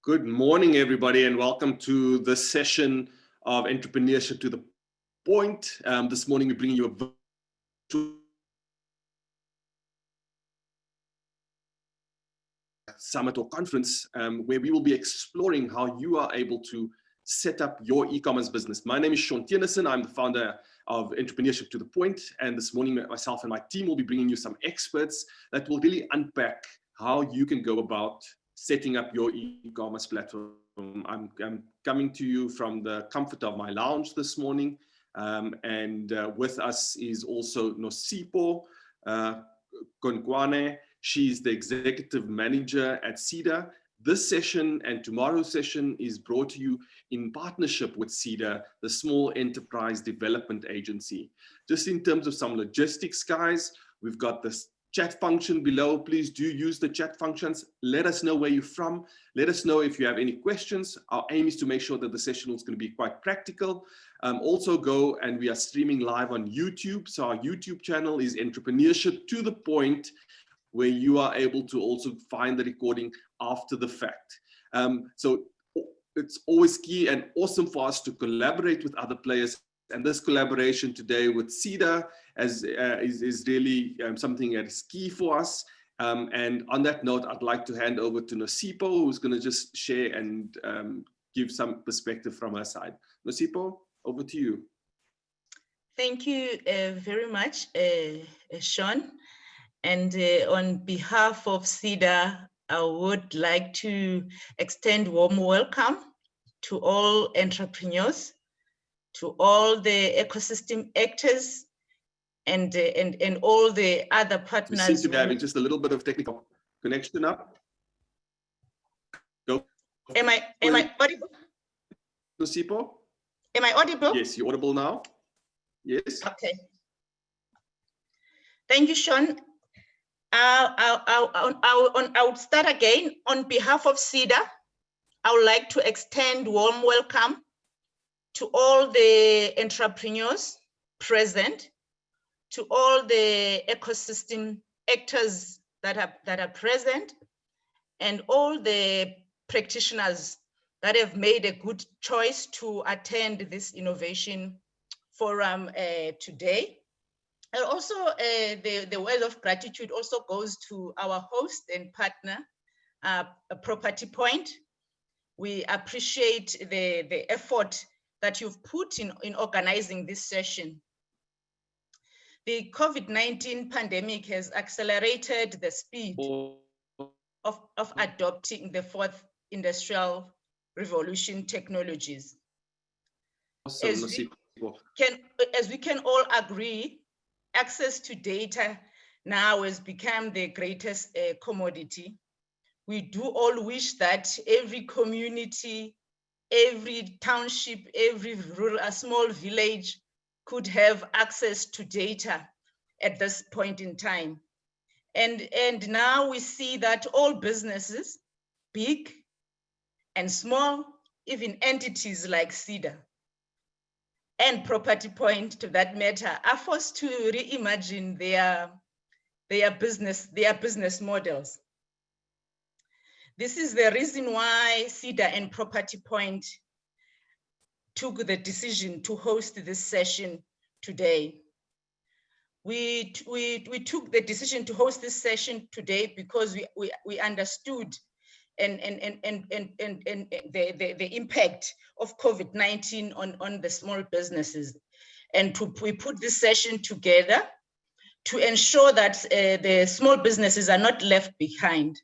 Good morning, everybody, and welcome to this session of Entrepreneurship to the Point. This morning, we're bringing you a virtual summit or conference where we will be exploring how you are able to set up your e-commerce business. My name is Sean Tienerson. I'm the founder of Entrepreneurship to the Point, and this morning, myself and my team will be bringing you some experts that will really unpack how you can go about setting up your e-commerce platform. I'm coming to you from the comfort of my lounge this morning, and with us is also Nosipho Konkwane. She's the executive manager at SEDA. This session and tomorrow's session is brought to you in partnership with SEDA, the Small Enterprise Development Agency. Just in terms of some logistics, guys, we've got this chat function below. Please do use the chat functions. Let us know where you're from. Let us know if you have any questions. Our aim is to make sure that the session is going to be quite practical. Also go, and we are streaming live on YouTube. So our YouTube channel is Entrepreneurship to the Point, where you are able to also find the recording after the fact. So it's always key and awesome for us to collaborate with other players. And this collaboration today with SEDA is really something that is key for us. And on that note, I'd like to hand over to Nosipho, who's going to just share and give some perspective from her side. Nosipho, over to you. Thank you very much, Sean. And on behalf of SEDA, I would like to extend warm welcome to all entrepreneurs, to all the ecosystem actors, and all the other partners. We seem to be having just a little bit of technical connection up. Go. Am I audible? Nosipho? Am I audible? Yes, you're audible now. Yes. Okay. Thank you, Sean. I would start again. On behalf of SEDA, I would like to extend warm welcome to all the entrepreneurs present, to all the ecosystem actors that are present, and all the practitioners that have made a good choice to attend this innovation forum today. And also the word of gratitude also goes to our host and partner, Property Point. We appreciate the effort that you've put in organizing this session. The COVID-19 pandemic has accelerated the speed of adopting the fourth industrial revolution technologies. Awesome. As we can all agree, access to data now has become the greatest commodity. We do all wish that every community, every township, every rural, small village could have access to data at this point in time. And now we see that all businesses, big and small, even entities like SEDA and Property Point, to that matter, are forced to reimagine their business models. This is the reason why SEDA and Property Point took the decision to host this session today. We took the decision to host this session today because we understood and the impact of COVID-19 on the small businesses. And we put this session together to ensure that the small businesses are not left behind.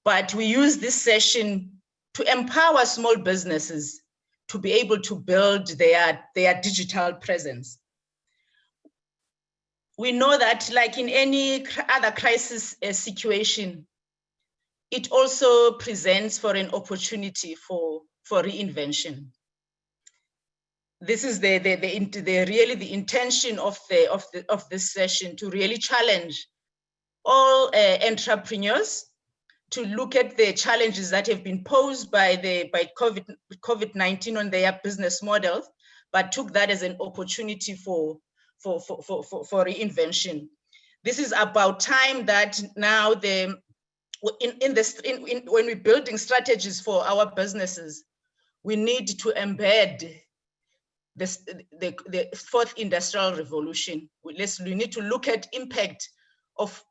But we use this session to empower small businesses to be able to build their digital presence. We know that, like in any other crisis situation, it also presents for an opportunity for reinvention. This is really the intention of this session, to really challenge all entrepreneurs to look at the challenges that have been posed by COVID-19 on their business models, but took that as an opportunity for reinvention. This is about time that now the when we're building strategies for our businesses, we need to embed the fourth industrial revolution. We need to look at impact of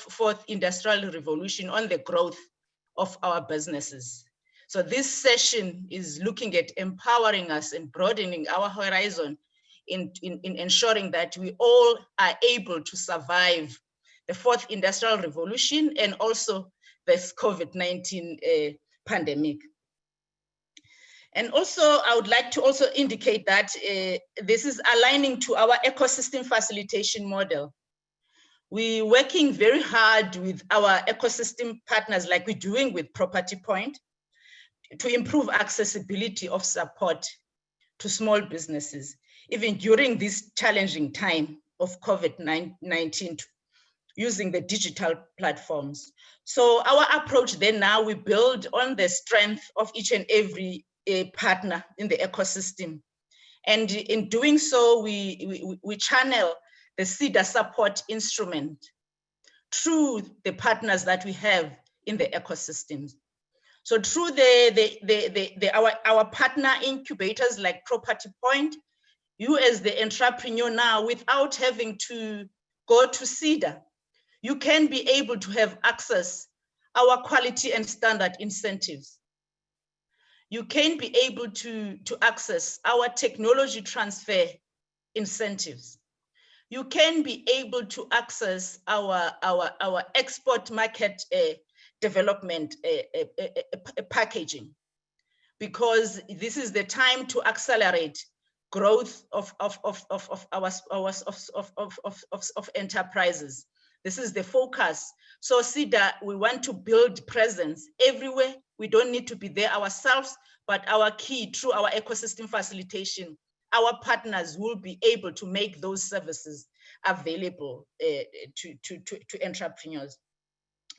fourth industrial revolution on the growth of our businesses. So this session is looking at empowering us and broadening our horizon in ensuring that we all are able to survive the fourth industrial revolution and also this COVID-19 pandemic. And also, I would like to also indicate that this is aligning to our ecosystem facilitation model. We're working very hard with our ecosystem partners, like we're doing with Property Point, to improve accessibility of support to small businesses, even during this challenging time of COVID-19, using the digital platforms. So our approach then now, we build on the strength of each and every partner in the ecosystem. And in doing so, we channel the SEDA support instrument through the partners that we have in the ecosystems. So through our partner incubators like Property Point, you as the entrepreneur now, without having to go to SEDA, you can be able to have access our quality and standard incentives. You can be able to access our technology transfer incentives. You can be able to access our export market development packaging, because this is the time to accelerate growth of enterprises. This is the focus. So SEDA, we want to build presence everywhere. We don't need to be there ourselves, but our key, through our ecosystem facilitation, our partners will be able to make those services available to entrepreneurs.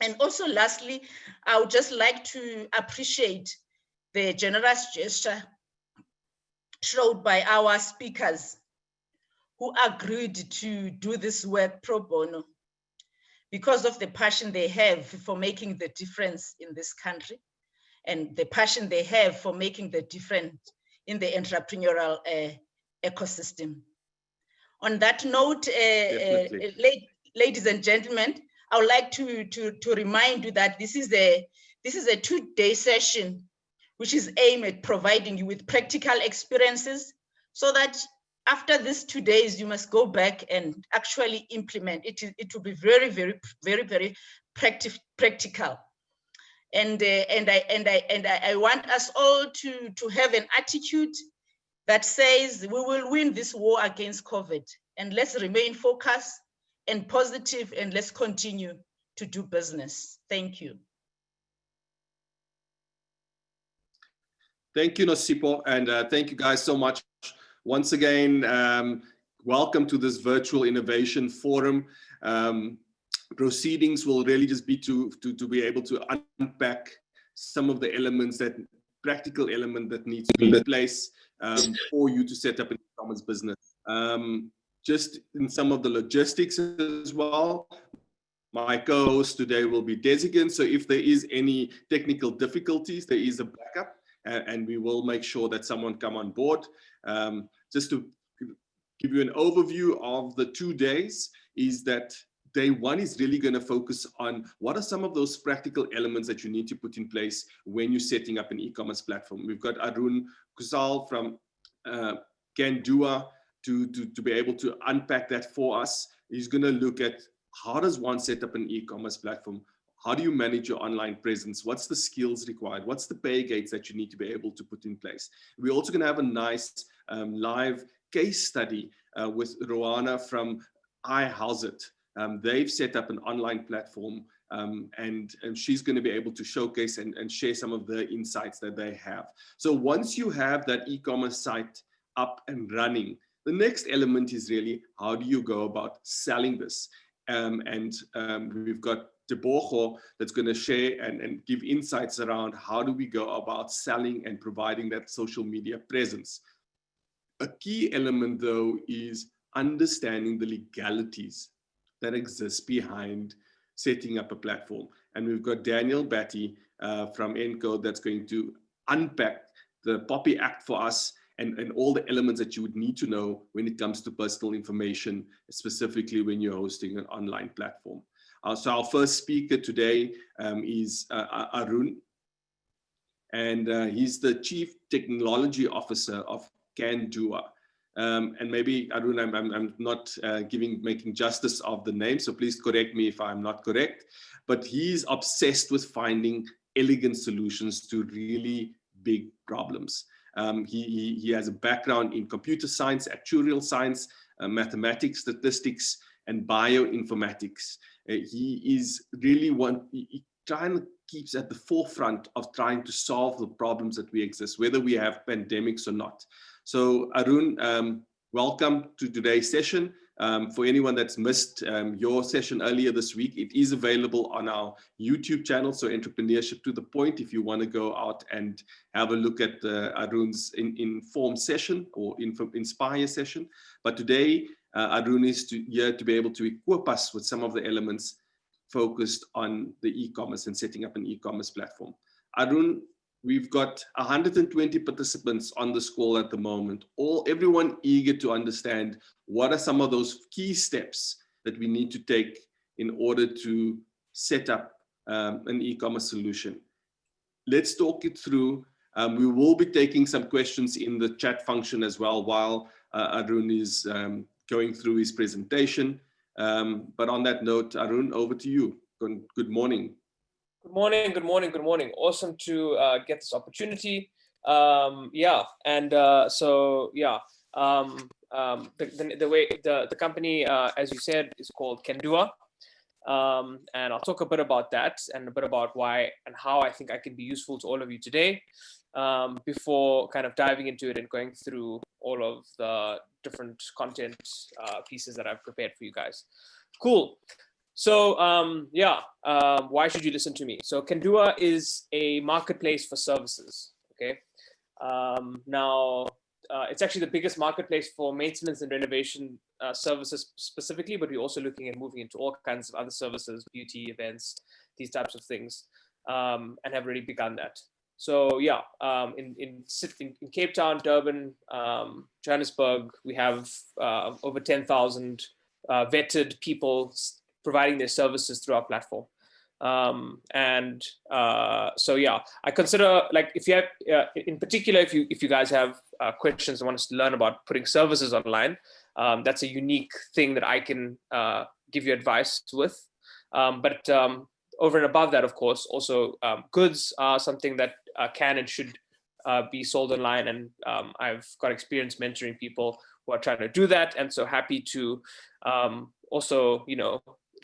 And also lastly, I would just like to appreciate the generous gesture showed by our speakers who agreed to do this work pro bono because of the passion they have for making the difference in this country and the passion they have for making the difference in the entrepreneurial ecosystem. On that note, ladies and gentlemen, I would like to remind you that this is a 2-day session, which is aimed at providing you with practical experiences, so that after these 2 days, you must go back and actually implement it. It will be very, very, very, very practical. And I want us all to have an attitude that says we will win this war against COVID, and let's remain focused and positive, and let's continue to do business. Thank you. Thank you, Nosipho, and thank you guys so much. Once again, welcome to this virtual innovation forum. Proceedings will really just be to be able to unpack some of the elements, that practical element that needs to be in place for you to set up an e-commerce business. Just in some of the logistics as well. My co-host today will be Desigan, so if there is any technical difficulties, there is a backup, and we will make sure that someone come on board. Just to give you an overview of the 2 days, is that day one is really going to focus on what are some of those practical elements that you need to put in place when you're setting up an e-commerce platform. We've got Arun Kusal from Kandua to be able to unpack that for us. He's going to look at how does one set up an e-commerce platform? How do you manage your online presence? What's the skills required? What's the pay gates that you need to be able to put in place? We're also going to have a nice live case study with Rowana from iHouseit. They've set up an online platform, and she's going to be able to showcase and share some of the insights that they have. So once you have that e-commerce site up and running, the next element is really, how do you go about selling this? We've got Tebogo that's going to share and give insights around how do we go about selling and providing that social media presence. A key element, though, is understanding the legalities that exist behind setting up a platform. And we've got Daniel Batty from Encode that's going to unpack the POPI Act for us and all the elements that you would need to know when it comes to personal information, specifically when you're hosting an online platform. So our first speaker today is Arun, and he's the Chief Technology Officer of Candua. And maybe, Arun, I'm not making justice of the name, so please correct me if I'm not correct, but he's obsessed with finding elegant solutions to really big problems. He has a background in computer science, actuarial science, mathematics, statistics, and bioinformatics. He is really keeps at the forefront of trying to solve the problems that we exist, whether we have pandemics or not. So Arun, welcome to today's session. For anyone that's missed your session earlier this week, it is available on our YouTube channel, so Entrepreneurship to the Point, if you want to go out and have a look at Arun's Inform session or Inspire session. But today, Arun is here to be able to equip us with some of the elements focused on the e-commerce and setting up an e-commerce platform. Arun, we've got 120 participants on this call at the moment, everyone eager to understand what are some of those key steps that we need to take in order to set up an e-commerce solution. Let's talk it through. We will be taking some questions in the chat function as well while Arun is going through his presentation. But on that note, Arun, over to you. Good morning. Good morning, good morning, good morning. Awesome to get this opportunity. The company, as you said, is called Candua. And I'll talk a bit about that and a bit about why and how I think I can be useful to all of you today, before kind of diving into it and going through all of the different content pieces that I've prepared for you guys. Cool. So why should you listen to me? So Candua is a marketplace for services. Okay. It's actually the biggest marketplace for maintenance and renovation services specifically, but we're also looking at moving into all kinds of other services, beauty, events, these types of things, and have already begun that. So in Cape Town, Durban, Johannesburg, we have over 10,000 vetted people providing their services through our platform. I consider, like, if you have, in particular, if you guys have questions and want us to learn about putting services online, that's a unique thing that I can give you advice with. But over and above that, of course, also goods are something that can and should be sold online. And I've got experience mentoring people who are trying to do that. And so happy to also,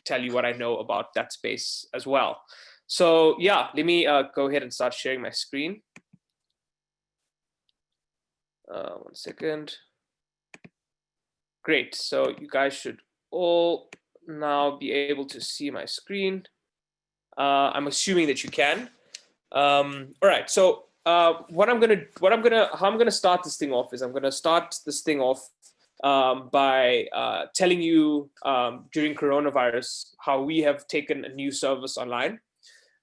tell you what I know about that space as well. So let me go ahead and start sharing my screen. 1 second. Great, so you guys should all now be able to see my screen. I'm assuming that you can. All right, so how I'm gonna start this thing off is I'm gonna start this thing off by telling you during coronavirus how we have taken a new service online.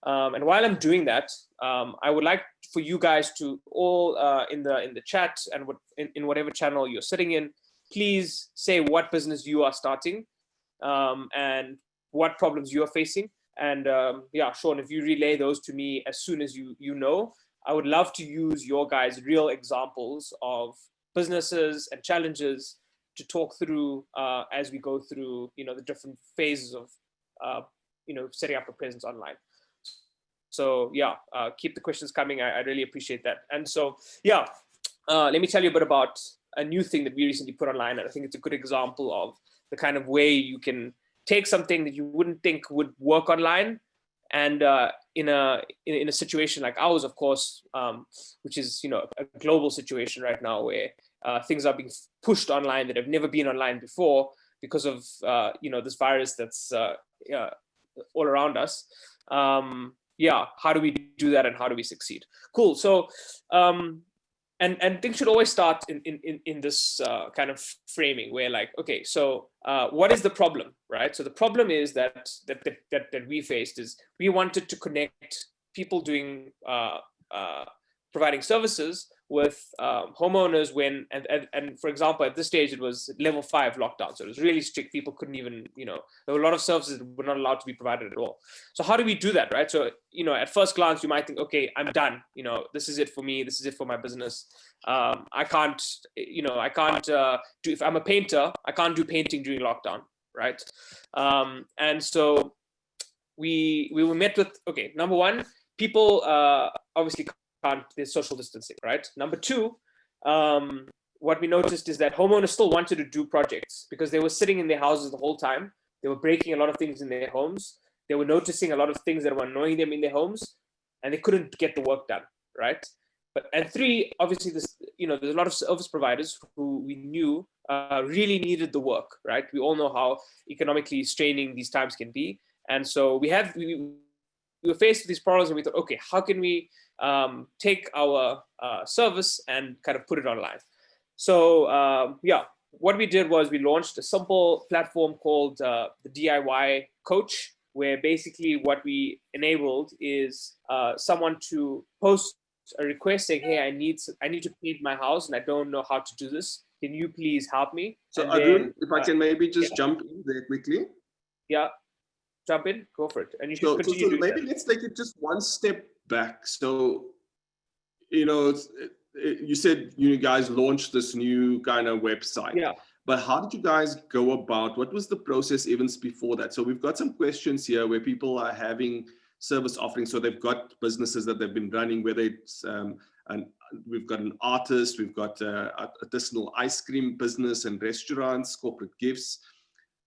And while I'm doing that, I would like for you guys to all in the chat and in whatever channel you're sitting in, please say what business you are starting and what problems you are facing. And Sean, if you relay those to me as soon as you know, I would love to use your guys' real examples of businesses and challenges to talk through as we go through, the different phases of, setting up a presence online. So keep the questions coming. I really appreciate that. And so, let me tell you a bit about a new thing that we recently put online. And I think it's a good example of the kind of way you can take something that you wouldn't think would work online, and in a situation like ours, of course, which is a global situation right now where things are being pushed online that have never been online before because of this virus that's all around us. How do we do that and how do we succeed? Cool. So and things should always start in this kind of framing where like, okay, so what is the problem, right? So the problem is that we faced is we wanted to connect people doing providing services with homeowners when, and for example, at this stage, it was level 5 lockdown. So it was really strict. People couldn't even, there were a lot of services that were not allowed to be provided at all. So how do we do that, right? So, at first glance, you might think, okay, I'm done. This is it for me. This is it for my business. I can't do, if I'm a painter, I can't do painting during lockdown, right? And so we were met with, okay, number one, people obviously can't, there's social distancing, right? Number two, what we noticed is that homeowners still wanted to do projects because they were sitting in their houses the whole time. They were breaking a lot of things in their homes. They were noticing a lot of things that were annoying them in their homes, and they couldn't get the work done, right? And three, obviously, there's a lot of service providers who we knew really needed the work, right? We all know how economically straining these times can be. And so we were faced with these problems, and we thought, okay, how can we take our service and kind of put it online? So what we did was we launched a simple platform called the DIY Coach, where basically what we enabled is someone to post a request saying, hey, I need to paint my house and I don't know how to do this. Can you please help me? So Arun, if I can maybe just jump in there quickly. Yeah. Jump in, go for it. And you should continue doing maybe that. Let's take it just one step back. So, you said you guys launched this new kind of website. Yeah. But how did you guys go about, what was the process even before that? So we've got some questions here where people are having service offerings. So they've got businesses that they've been running, whether it's, we've got an artist, we've got a artisanal ice cream business and restaurants, corporate gifts.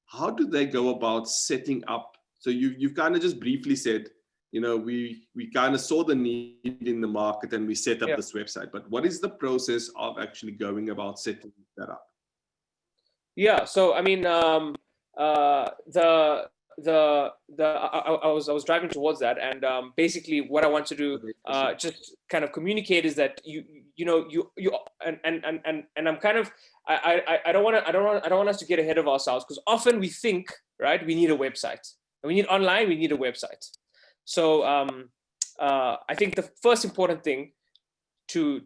How do they go about setting up? So you've kind of just briefly said, we kind of saw the need in the market and we set up this website. But what is the process of actually going about setting that up? Yeah. So I mean, I was driving towards that, and basically what I want to do just kind of communicate is that you and I'm kind of I don't want us to get ahead of ourselves, because often we think, right, we need a website. We need online, we need a website. So I think the first important thing so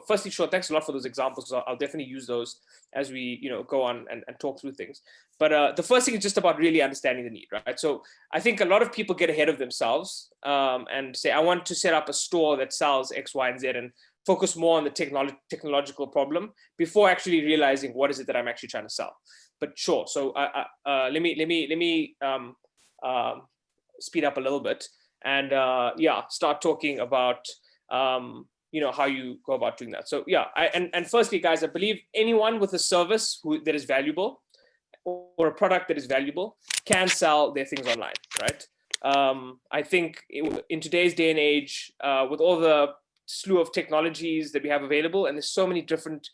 firstly, sure, thanks a lot for those examples. I'll definitely use those as we go on and talk through things. But the first thing is just about really understanding the need, right? So I think a lot of people get ahead of themselves and say, I want to set up a store that sells X, Y, and Z, and focus more on the technological problem before actually realizing what is it that I'm actually trying to sell. But sure, so let me speed up a little bit and start talking about how you go about doing that. So and firstly, guys, I believe anyone with a service that is valuable or a product that is valuable can sell their things online, right? I think in today's day and age, with all the slew of technologies that we have available, and there's so many different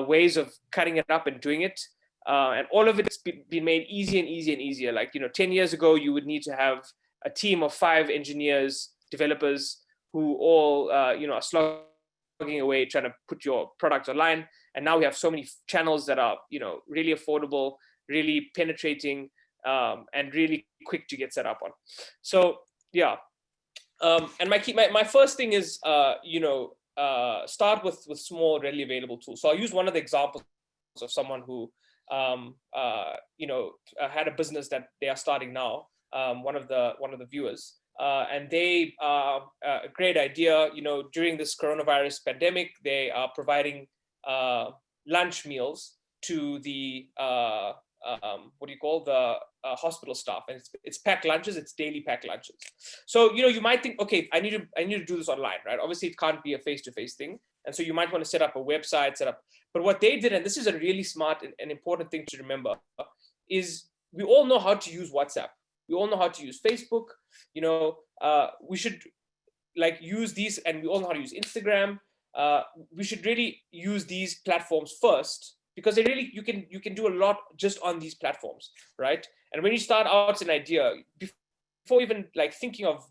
ways of cutting it up and doing it, and all of it's been made easier and easier and easier. Like 10 years ago, you would need to have a team of 5 engineers, developers, who all are slogging away trying to put your product online. And now we have so many channels that are really affordable, really penetrating, and really quick to get set up on. So and my first thing is start with small, readily available tools. So I'll use one of the examples of someone who had a business that they are starting now. One of the viewers. And they a great idea, during this coronavirus pandemic, they are providing lunch meals to the hospital staff, and it's packed lunches. It's daily packed lunches. So you might think, okay, I need to do this online, right? Obviously, it can't be a face-to-face thing, and so you might want to set up a website, But what they did, and this is a really smart and important thing to remember, is we all know how to use WhatsApp. We all know how to use Facebook. We should use these, and we all know how to use Instagram. We should really use these platforms first, because you can do a lot just on these platforms, right? And when you start out an idea, before even thinking of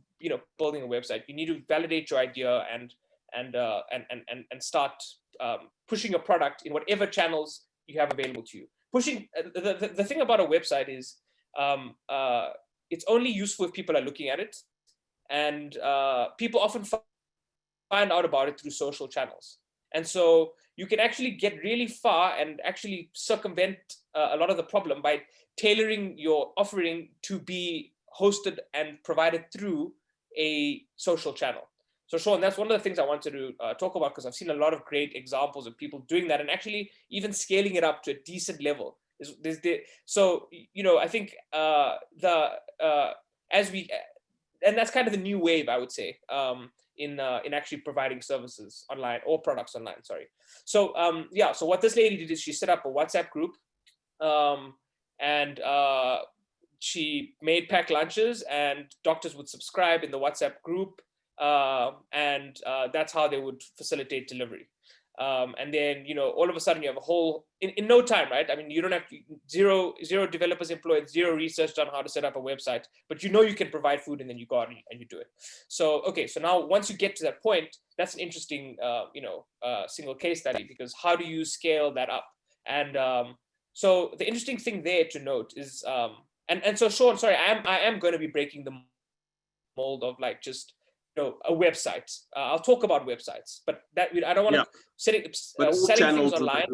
building a website, you need to validate your idea and start pushing your product in whatever channels you have available to you. Pushing the thing about a website is it's only useful if people are looking at it, and people often find out about it through social channels. And so you can actually get really far and actually circumvent a lot of the problem by tailoring your offering to be hosted and provided through a social channel. So Sean, that's one of the things I wanted to talk about, because I've seen a lot of great examples of people doing that and actually even scaling it up to a decent level. So, you know, I think and that's kind of the new wave, I would say, in actually providing services online or products online, sorry. So yeah, so what this lady did is she set up a WhatsApp group, and she made packed lunches, and doctors would subscribe in the WhatsApp group, and that's how they would facilitate delivery. And then, you know, all of a sudden you have a whole, in no time, right? I mean, you don't have zero developers employed, zero research done how to set up a website, but you know you can provide food, and then you go out and you do it. So, okay, so now once you get to that point, that's an interesting, single case study, because how do you scale that up? And so the interesting thing there to note is, and so Sean, sorry, I am going to be breaking the mold of like just, you know, a website. I'll talk about websites, but that I don't want to selling things online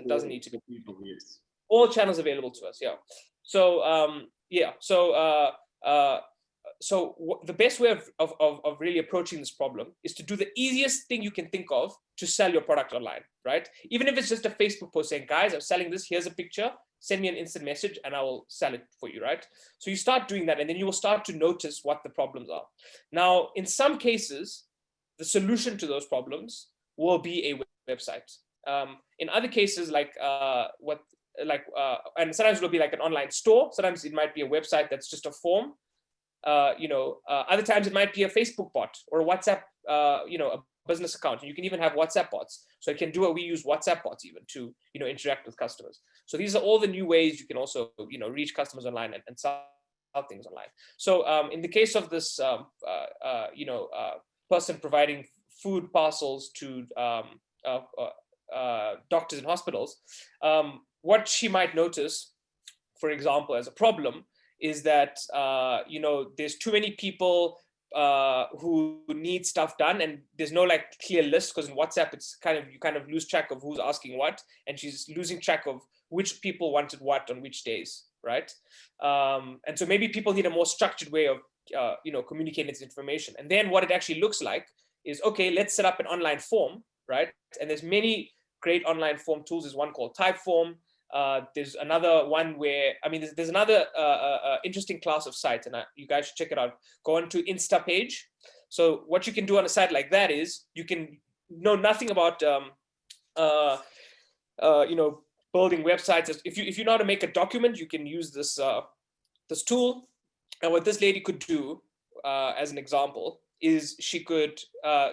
doesn't need to be people. Yes. All channels available to us. Yeah. So the best way of really approaching this problem is to do the easiest thing you can think of to sell your product online, right? Even if it's just a Facebook post saying, guys, I'm selling this, here's a picture, send me an instant message and I will sell it for you, right? So you start doing that, and then you will start to notice what the problems are. Now, in some cases, the solution to those problems will be a website. In other cases, and sometimes it'll be like an online store. Sometimes it might be a website that's just a form. Other times it might be a Facebook bot or a WhatsApp, a business account. And you can even have WhatsApp bots. So it can do we use WhatsApp bots even to, interact with customers. So these are all the new ways you can also, reach customers online and sell things online. So in the case of this, person providing food parcels to doctors and hospitals, what she might notice, for example, as a problem is that, there's too many people who need stuff done, and there's no like clear list, because in WhatsApp it's you kind of lose track of who's asking what, and she's losing track of which people wanted what on which days, right? And so maybe people need a more structured way of communicating this information. And then what it actually looks like is, okay, let's set up an online form, right? And there's many great online form tools. There's one called Typeform. There's another one where, there's another interesting class of sites, and you guys should check it out. Go on to Instapage. So what you can do on a site like that is you can know nothing about, building websites. If you know how to make a document, you can use this tool. And what this lady could do, as an example, is she could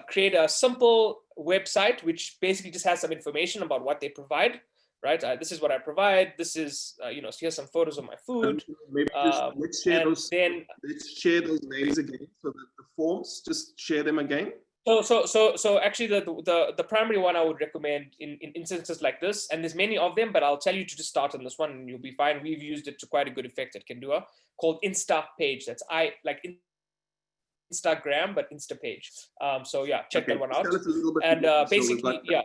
create a simple website which basically just has some information about what they provide. Right, this is what I provide. This is, here's some photos of my food. Maybe let's share those names again. So that the forms, just share them again. So actually, the primary one I would recommend in instances like this, and there's many of them, but I'll tell you to just start on this one, and you'll be fine. We've used it to quite a good effect at Kendua, called Instapage. That's like Instagram, but Instapage. So yeah, check that one out. Tell us a little bit and basically, yeah.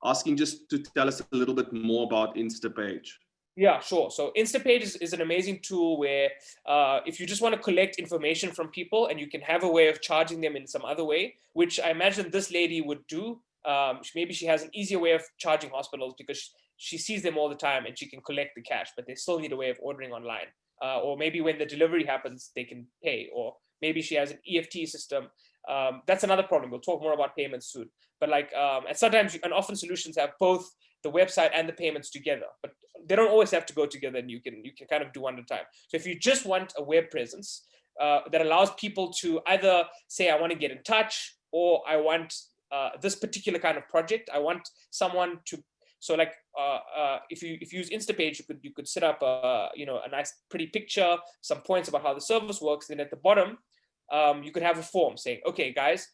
Asking just to tell us a little bit more about Instapage. Yeah, sure. So Instapage is an amazing tool where if you just want to collect information from people, and you can have a way of charging them in some other way, which I imagine this lady would do. Maybe she has an easier way of charging hospitals because she sees them all the time and she can collect the cash, but they still need a way of ordering online. Or maybe when the delivery happens, they can pay. Or maybe she has an EFT system. That's another problem. We'll talk more about payments soon. But and sometimes and often solutions have both the website and the payments together, but they don't always have to go together, and you can kind of do one at a time. So if you just want a web presence that allows people to either say, I want to get in touch, or I want this particular kind of project, I want someone to, so if you use Instapage, you could set up a nice pretty picture, some points about how the service works. Then at the bottom, you could have a form saying, okay, guys,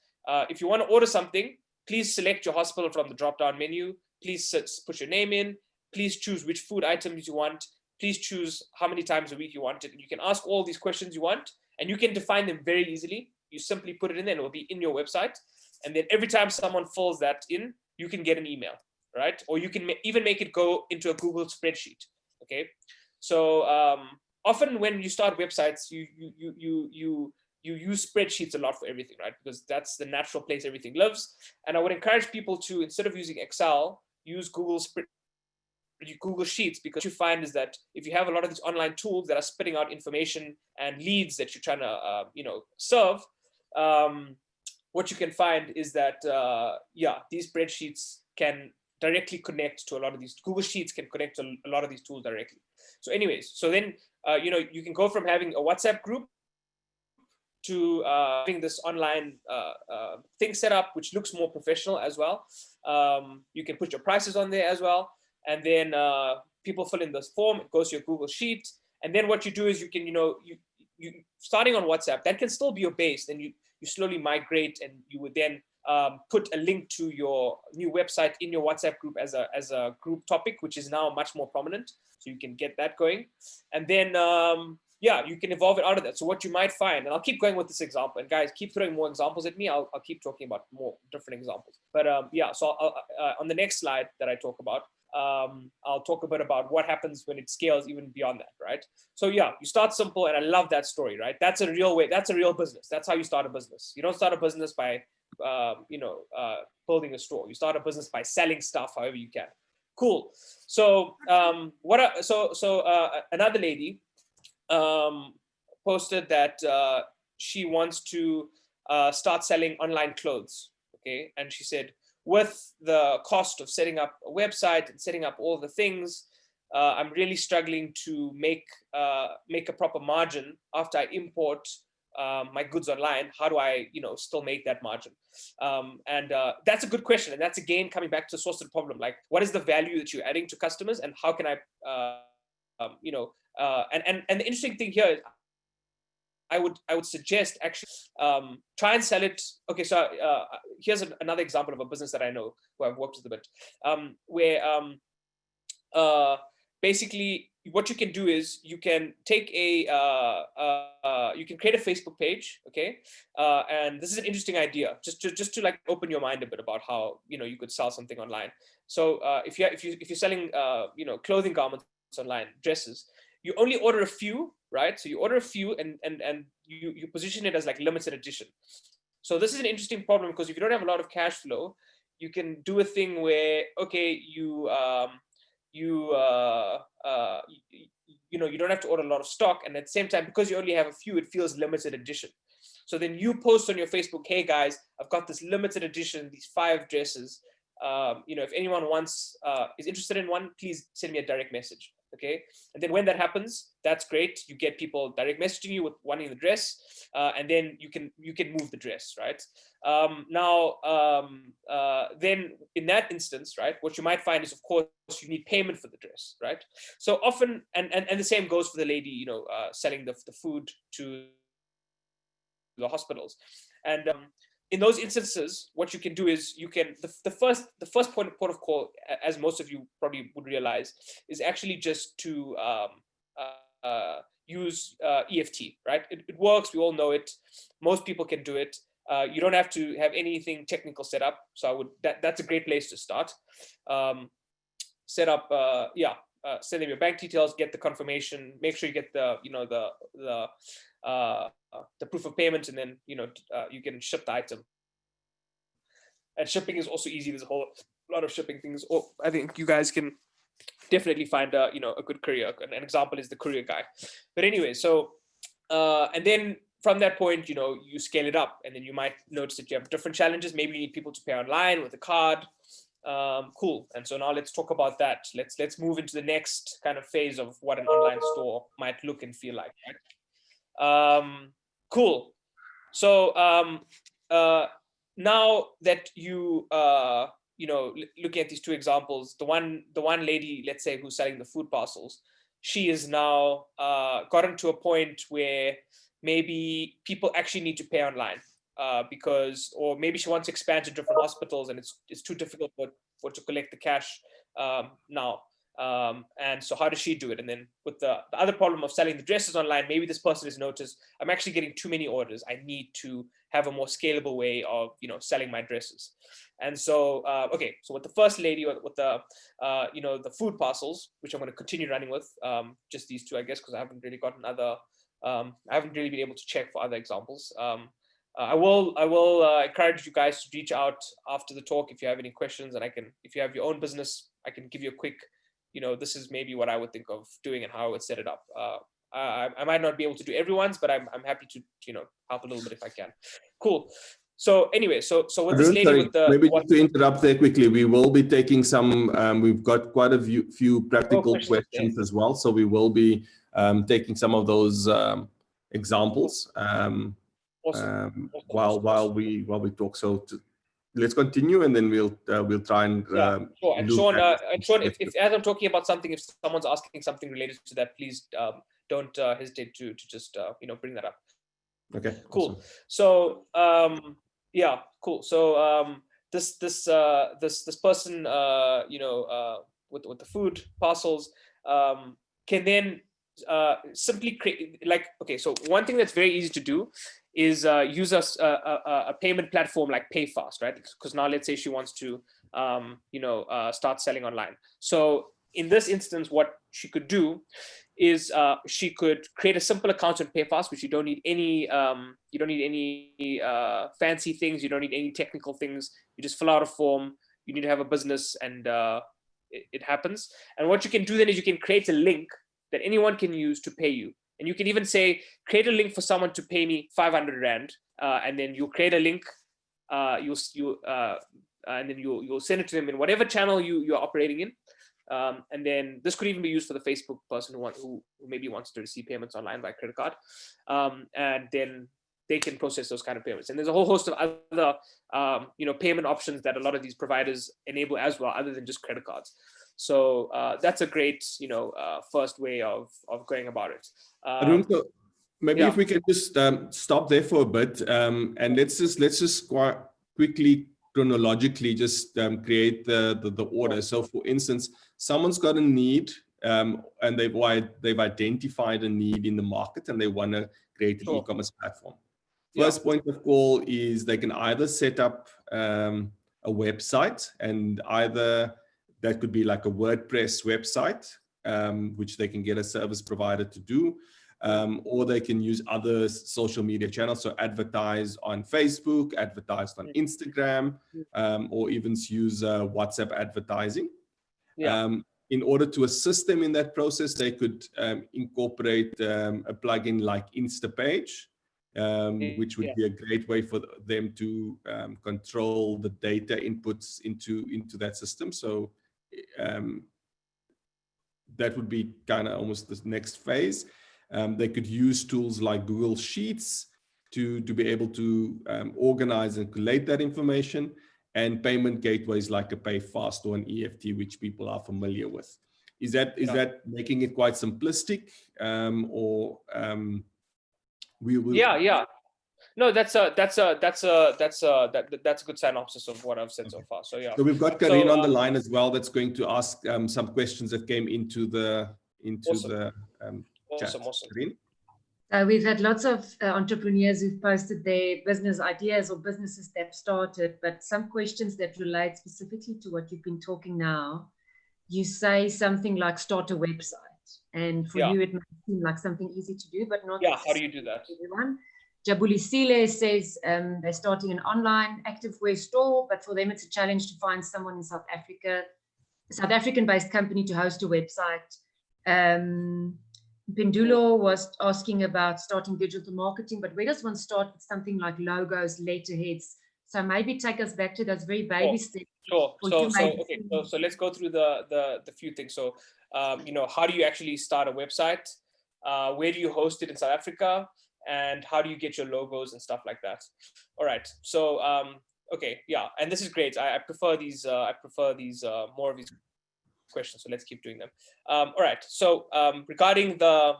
if you want to order something, please select your hospital from the drop-down menu. Please put your name in. Please choose which food items you want. Please choose how many times a week you want it. And you can ask all these questions you want, and you can define them very easily. You simply put it in there, and it will be in your website. And then every time someone fills that in, you can get an email, right? Or you can even make it go into a Google spreadsheet. Okay, so often when you start websites, you use spreadsheets a lot for everything, right? Because that's the natural place everything lives. And I would encourage people to, instead of using Excel, use Google Sheets, because what you find is that if you have a lot of these online tools that are spitting out information and leads that you're trying to serve, what you can find is that these spreadsheets can directly connect to a lot of these. Google Sheets can connect to a lot of these tools directly. So anyways, so then you can go from having a WhatsApp group to having this online thing set up, which looks more professional as well. You can put your prices on there as well. And then people fill in this form, it goes to your Google Sheet. And then what you do is you can, you starting on WhatsApp, that can still be your base. Then you slowly migrate, and you would then put a link to your new website in your WhatsApp group as a group topic, which is now much more prominent. So you can get that going. And then, you can evolve it out of that. So what you might find, and I'll keep going with this example, and guys, keep throwing more examples at me. I'll keep talking about more different examples. But so on the next slide that I talk about, I'll talk a bit about what happens when it scales even beyond that, right? So you start simple, and I love that story, right? That's a real way. That's a real business. That's how you start a business. You don't start a business by, building a store. You start a business by selling stuff however you can. Cool. So another lady posted that she wants to start selling online clothes. Okay, and she said, with the cost of setting up a website and setting up all the things, I'm really struggling to make a proper margin after I import my goods online. How do I, still make that margin? And that's a good question. And that's again coming back to the source of the problem. Like, what is the value that you're adding to customers, and how can I, and the interesting thing here is, I would suggest actually try and sell it. Okay, so here's another example of a business that I know who I've worked with a bit, where basically what you can do is you can take you can create a Facebook page, okay, and this is an interesting idea, just to like open your mind a bit about how you could sell something online. So if you're selling clothing garments online, dresses, you only order a few, right? So you order a few, and you position it as like limited edition. So this is an interesting problem, because if you don't have a lot of cash flow, you can do a thing where, okay, you don't have to order a lot of stock, and at the same time, because you only have a few, it feels limited edition. So then you post on your Facebook, hey guys, I've got this limited edition, these 5 dresses. If anyone is interested in one, please send me a direct message. Okay, and then when that happens, that's great. You get people direct messaging you with wanting the dress, and then you can move the dress, right? Then in that instance, right, what you might find is, of course, you need payment for the dress, right? So often, and the same goes for the lady, selling the food to the hospitals, and in those instances, what you can do is you can the first point of call, as most of you probably would realize, is actually just to use EFT, right? It works. We all know it. Most people can do it. You don't have to have anything technical set up. So that's a great place to start. Set up, send them your bank details, get the confirmation, make sure you get the proof of payment, and then you can ship the item. And shipping is also easy. There's a whole lot of shipping things. I think you guys can definitely find a good courier. An example is the courier guy. But anyway, so and then from that point, you scale it up, and then you might notice that you have different challenges. Maybe you need people to pay online with a card. Cool. And so now let's talk about that. Let's move into the next kind of phase of what an online store might look and feel like, right? Cool. So now that you looking at these 2 examples, the one lady, let's say, who's selling the food parcels, she is now gotten to a point where maybe people actually need to pay online. because, or maybe she wants to expand to different hospitals and it's too difficult for to collect the cash now. And so how does she do it? And then with the other problem of selling the dresses online, maybe this person has noticed, I'm actually getting too many orders. I need to have a more scalable way of, selling my dresses. And so, okay, so with the first lady, with the, the food parcels, which I'm going to continue running with, just these two, I guess, because I haven't really gotten other, I haven't really been able to check for other examples. I will encourage you guys to reach out after the talk if you have any questions, and if you have your own business, I can give you a quick, this is maybe what I would think of doing and how I would set it up. I might not be able to do everyone's, but I'm happy to, help a little bit if I can. Cool. So anyway, so with this lady with the, maybe just to interrupt there quickly, we will be taking some. We've got quite a few practical questions as well, so we will be taking some of those examples while we talk. So let's continue, and then we'll try and sure. And Sean, if as I'm talking about something, if someone's asking something related to that, please don't hesitate to just bring that up. Okay. Cool. Awesome. So yeah, cool. So this person with the food parcels can then simply create, like, okay, so one thing that's very easy to do is use a payment platform like PayFast, right? Because now let's say she wants to start selling online. So in this instance, what she could do is she could create a simple account on PayFast, which you don't need any fancy things, you don't need any technical things. You just fill out a form. You need to have a business, and it happens. And what you can do then is you can create a link that anyone can use to pay you. And you can even say, create a link for someone to pay me 500 Rand, and then you create a link, and then you'll send it to them in whatever channel you're operating in. And then this could even be used for the Facebook person who maybe wants to receive payments online by credit card. And then they can process those kind of payments. And there's a whole host of other payment options that a lot of these providers enable as well, other than just credit cards. So that's a great first way of going about it. Maybe if we can just stop there for a bit, and let's just quite quickly chronologically just create the order. So for instance, someone's got a need, and they've identified a need in the market, and they want to create an e-commerce platform. First point of call is they can either set up a website, and either that could be like a WordPress website, which they can get a service provider to do, or they can use other social media channels. So advertise on Facebook, advertise on Instagram, or even use WhatsApp advertising. In order to assist them in that process, they could incorporate a plugin like Instapage, which would be a great way for them to control the data inputs into that system. So that would be kind of almost the next phase. They could use tools like Google Sheets to be able to organize and collate that information, and payment gateways like a PayFast or an EFT, which people are familiar with. Is that making it quite simplistic, or we will? Yeah. No, that's a good synopsis of what I've said so far. So yeah. So we've got Karin on the line as well. That's going to ask some questions that came into the chat. Awesome. Karin? We've had lots of entrepreneurs who've posted their business ideas or businesses they've started, but some questions that relate specifically to what you've been talking now. You say something like start a website, and for you it might seem like something easy to do, but not. Yeah, how do you do that? Everyone. Jabulisile says they're starting an online activewear store, but for them it's a challenge to find someone in South Africa, a South African-based company to host a website. Pendulo was asking about starting digital marketing, but where does one start with something like logos, letterheads? So maybe take us back to those very baby steps. Sure. So let's go through the few things. So how do you actually start a website? Where do you host it in South Africa? And how do you get your logos and stuff like that? All right. So okay, yeah, and this is great. I prefer these. More of these questions. So let's keep doing them. All right. So regarding the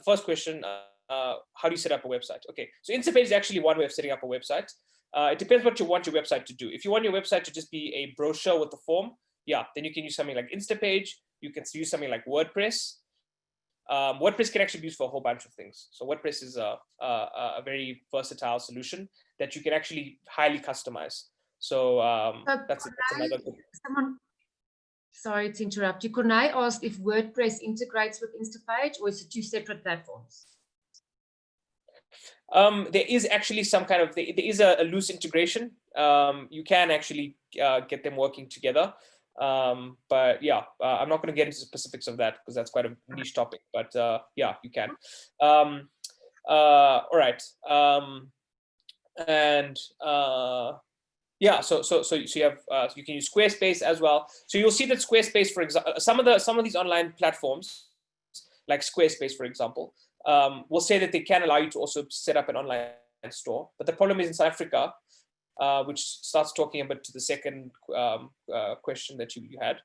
first question, how do you set up a website? Okay, so Instapage is actually one way of setting up a website. It depends what you want your website to do. If you want your website to just be a brochure with a form, yeah, then you can use something like Instapage. You can use something like WordPress. WordPress can actually be used for a whole bunch of things. So WordPress is a very versatile solution that you can actually highly customize. So that's another good. Sorry to interrupt you. Could I ask if WordPress integrates with Instapage, or is it two separate platforms? There is actually some kind of, there is a loose integration. You can actually get them working together. But yeah, I'm not going to get into the specifics of that because that's quite a niche topic, but yeah, you can. All right. Yeah, so you have you can use Squarespace as well. So you'll see that Squarespace, for example, some of these online platforms, like Squarespace, for example, will say that they can allow you to also set up an online store. But the problem is in South Africa, which starts talking a bit to the second question that you had,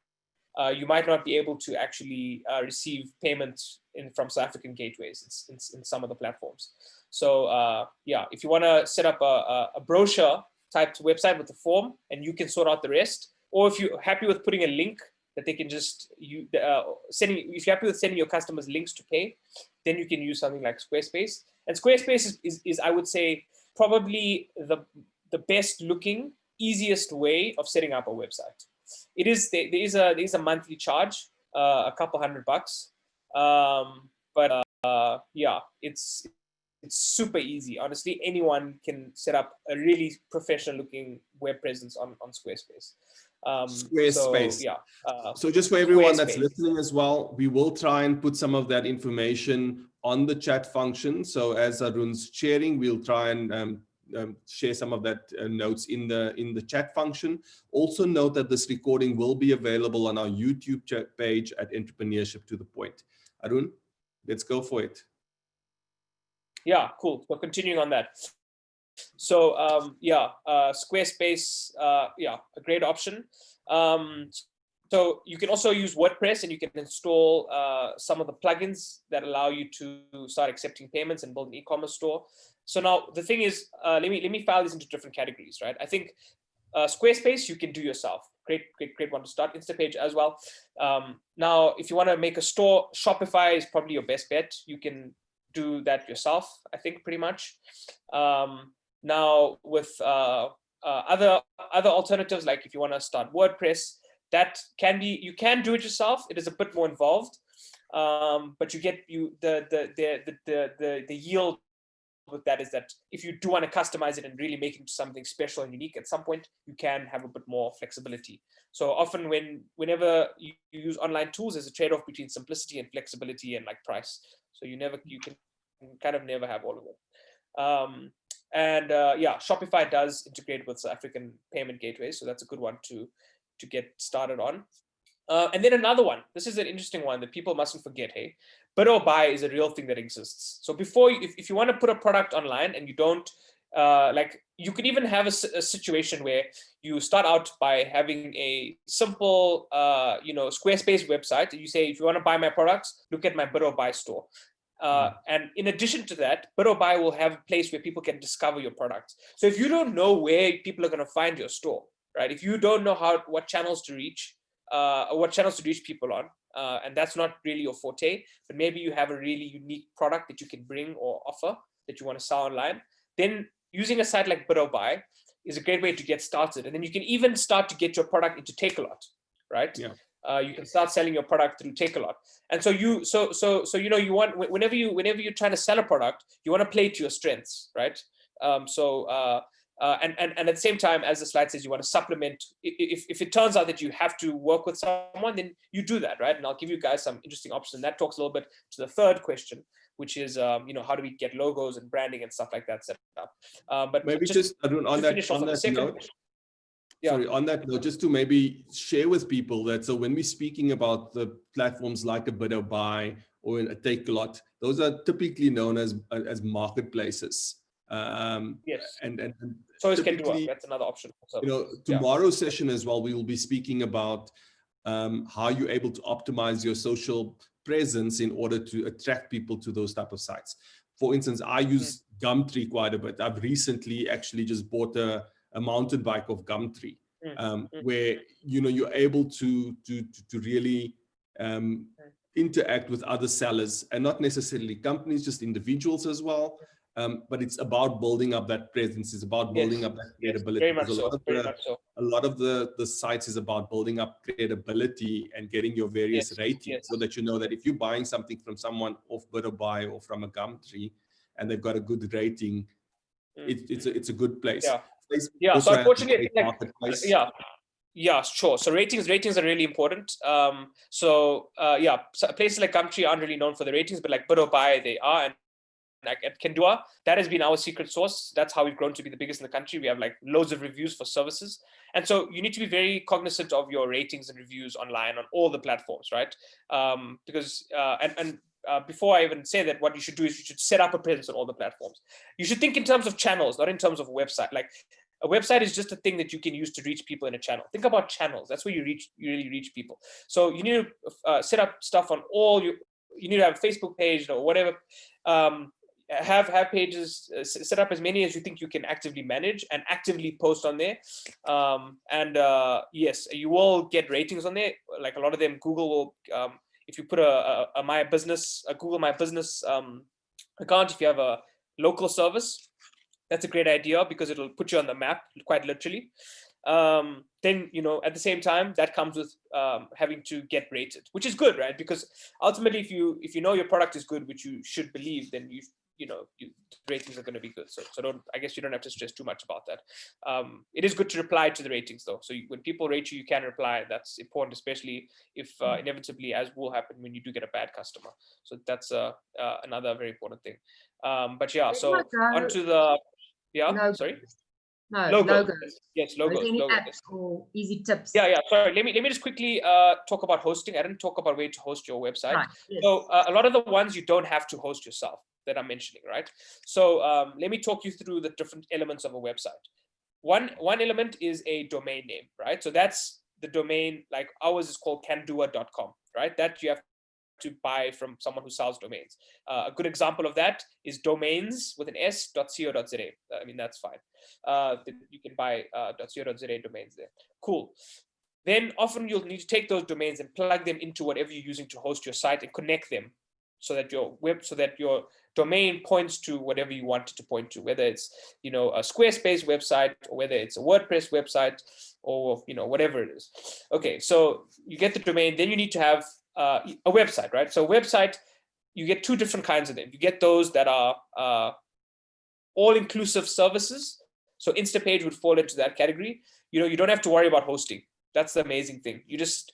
you might not be able to actually receive payments from South African gateways in some of the platforms. So yeah, if you want to set up a brochure typed website with a form, and you can sort out the rest, or if you're happy with putting a link that they can just if you're happy with sending your customers links to pay, then you can use something like Squarespace. And Squarespace is I would say probably the best looking, easiest way of setting up a website. There is a monthly charge, a couple $100, but yeah, it's super easy. Honestly, anyone can set up a really professional looking web presence on Squarespace. Squarespace. So, yeah. So just for everyone that's Squarespace. listening as well, we will try and put some of that information on the chat function. So as Arun's sharing, we'll try and share some of that notes in the chat function. Also note that this recording will be available on our YouTube page at Entrepreneurship to the Point. Arun, let's go for it. Yeah, cool. So continuing on that. So yeah, Squarespace, yeah, a great option. So you can also use WordPress, and you can install some of the plugins that allow you to start accepting payments and build an e-commerce store. So now the thing is, let me file these into different categories, right? I think Squarespace you can do yourself. Great one to start. Instapage as well. Now, if you want to make a store, Shopify is probably your best bet. You can do that yourself, I think, pretty much. Now, with other alternatives, like if you want to start WordPress, that can be, you can do it yourself. It is a bit more involved, but you get the yield with that is that if you do want to customize it and really make it into something special and unique, at some point you can have a bit more flexibility. So often whenever you use online tools, there's a trade-off between simplicity and flexibility and like price. So you can kind of never have all of it. Yeah, Shopify does integrate with South African payment gateways, so that's a good one to get started on. And then another one, this is an interesting one that people mustn't forget, hey? Bid or buy is a real thing that exists. So before, if you want to put a product online and you don't, like, you could even have a situation where you start out by having a simple, Squarespace website. And you say, if you want to buy my products, look at my bid or buy store. And in addition to that, bid or buy will have a place where people can discover your products. So if you don't know where people are going to find your store, right? If you don't know what channels to reach, people on, and that's not really your forte, but maybe you have a really unique product that you can bring or offer that you want to sell online, then using a site like Bid or Buy is a great way to get started. And then you can even start to get your product into Takealot, right? Yeah. You can start selling your product through Takealot. And so you want, whenever you're trying to sell a product, you want to play to your strengths, right? And at the same time, as the slide says, you want to supplement. If it turns out that you have to work with someone, then you do that, right? And I'll give you guys some interesting options. And that talks a little bit to the third question, which is, how do we get logos and branding and stuff like that set up? But maybe just on that note. Yeah. Sorry, on that note, just to maybe share with people that, so when we're speaking about the platforms like a Bid or Buy or a Takealot, those are typically known as marketplaces. Yes. And so is Kendua, that's another option. So, tomorrow's session as well, we will be speaking about how you're able to optimize your social presence in order to attract people to those type of sites. for instance, I use Gumtree quite a bit. I've recently actually just bought a mountain bike of Gumtree, where you're able to really interact with other sellers, and not necessarily companies, just individuals as well. But it's about building up that presence. It's about building up that credibility. Very much so. Very much so. A lot of the sites is about building up credibility and getting your various ratings, so that you know that if you're buying something from someone off Bidderbuy or from a Gumtree and they've got a good rating, it's a good place. Yeah. So unfortunately, yeah, sure. So ratings are really important. So places like Gumtree aren't really known for the ratings, but like Bidderbuy, they are. And like at Kendua, that has been our secret sauce. That's how we've grown to be the biggest in the country. We have like loads of reviews for services. And so you need to be very cognizant of your ratings and reviews online on all the platforms, right? Because before I even say that, what you should do is you should set up a presence on all the platforms. You should think in terms of channels, not in terms of a website. Like a website is just a thing that you can use to reach people in a channel. Think about channels. That's where you really reach people. So you need to set up stuff on all you need to have a Facebook page or whatever. Have pages, set up as many as you think you can actively manage and actively post on there. Yes, you will get ratings on there. Like a lot of them, Google will, if you put a Google My Business account, if you have a local service, that's a great idea because it'll put you on the map quite literally. Then, at the same time, that comes with having to get rated, which is good, right? Because ultimately, if you know your product is good, which you should believe, then ratings are going to be good. So I guess you don't have to stress too much about that. It is good to reply to the ratings though. So when people rate you, you can reply. That's important, especially if inevitably, as will happen when you do get a bad customer. So that's another very important thing. But yeah, so onto the sorry. No, logos. Yes, logos. Any logos. apps or easy tips? Yeah. Sorry. Let me just quickly talk about hosting. I didn't talk about where to host your website. Right, yes. So a lot of the ones you don't have to host yourself that I'm mentioning, right? So let me talk you through the different elements of a website. One element is a domain name, right? So that's the domain. Like ours is called candua.com, right? That you have to buy from someone who sells domains. A good example of that is domains with an s.co.za. I mean, that's fine. You can buy .co.za domains there. Cool. Then often you'll need to take those domains and plug them into whatever you're using to host your site and connect them so that your domain points to whatever you want it to point to, whether it's a Squarespace website or whether it's a WordPress website or whatever it is. Okay, so you get the domain, then you need to have a website, right? So website, you get two different kinds of them. You get those that are all-inclusive services. So Instapage would fall into that category. You don't have to worry about hosting. That's the amazing thing. You just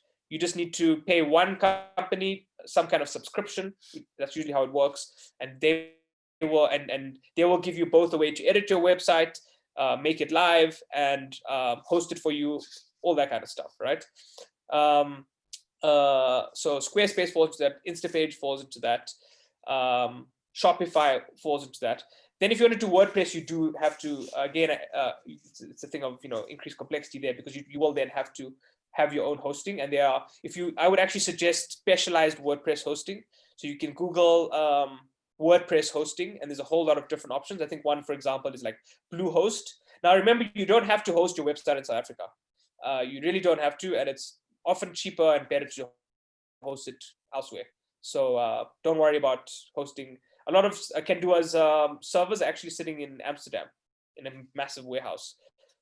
need to pay one company some kind of subscription. That's usually how it works, and they will give you both a way to edit your website, make it live, and host it for you, all that kind of stuff, right? So Squarespace falls into that, Instapage falls into that, Shopify falls into that. Then if you want to do WordPress, you do have to, again, it's a thing of, increased complexity there, because you will then have to have your own hosting. And I would actually suggest specialized WordPress hosting. So you can Google WordPress hosting, and there's a whole lot of different options. I think one, for example, is like Bluehost. Now, remember, you don't have to host your website in South Africa. You really don't have to, and it's often cheaper and better to host it elsewhere. So don't worry about hosting. A lot of Kendua's servers are actually sitting in Amsterdam in a massive warehouse.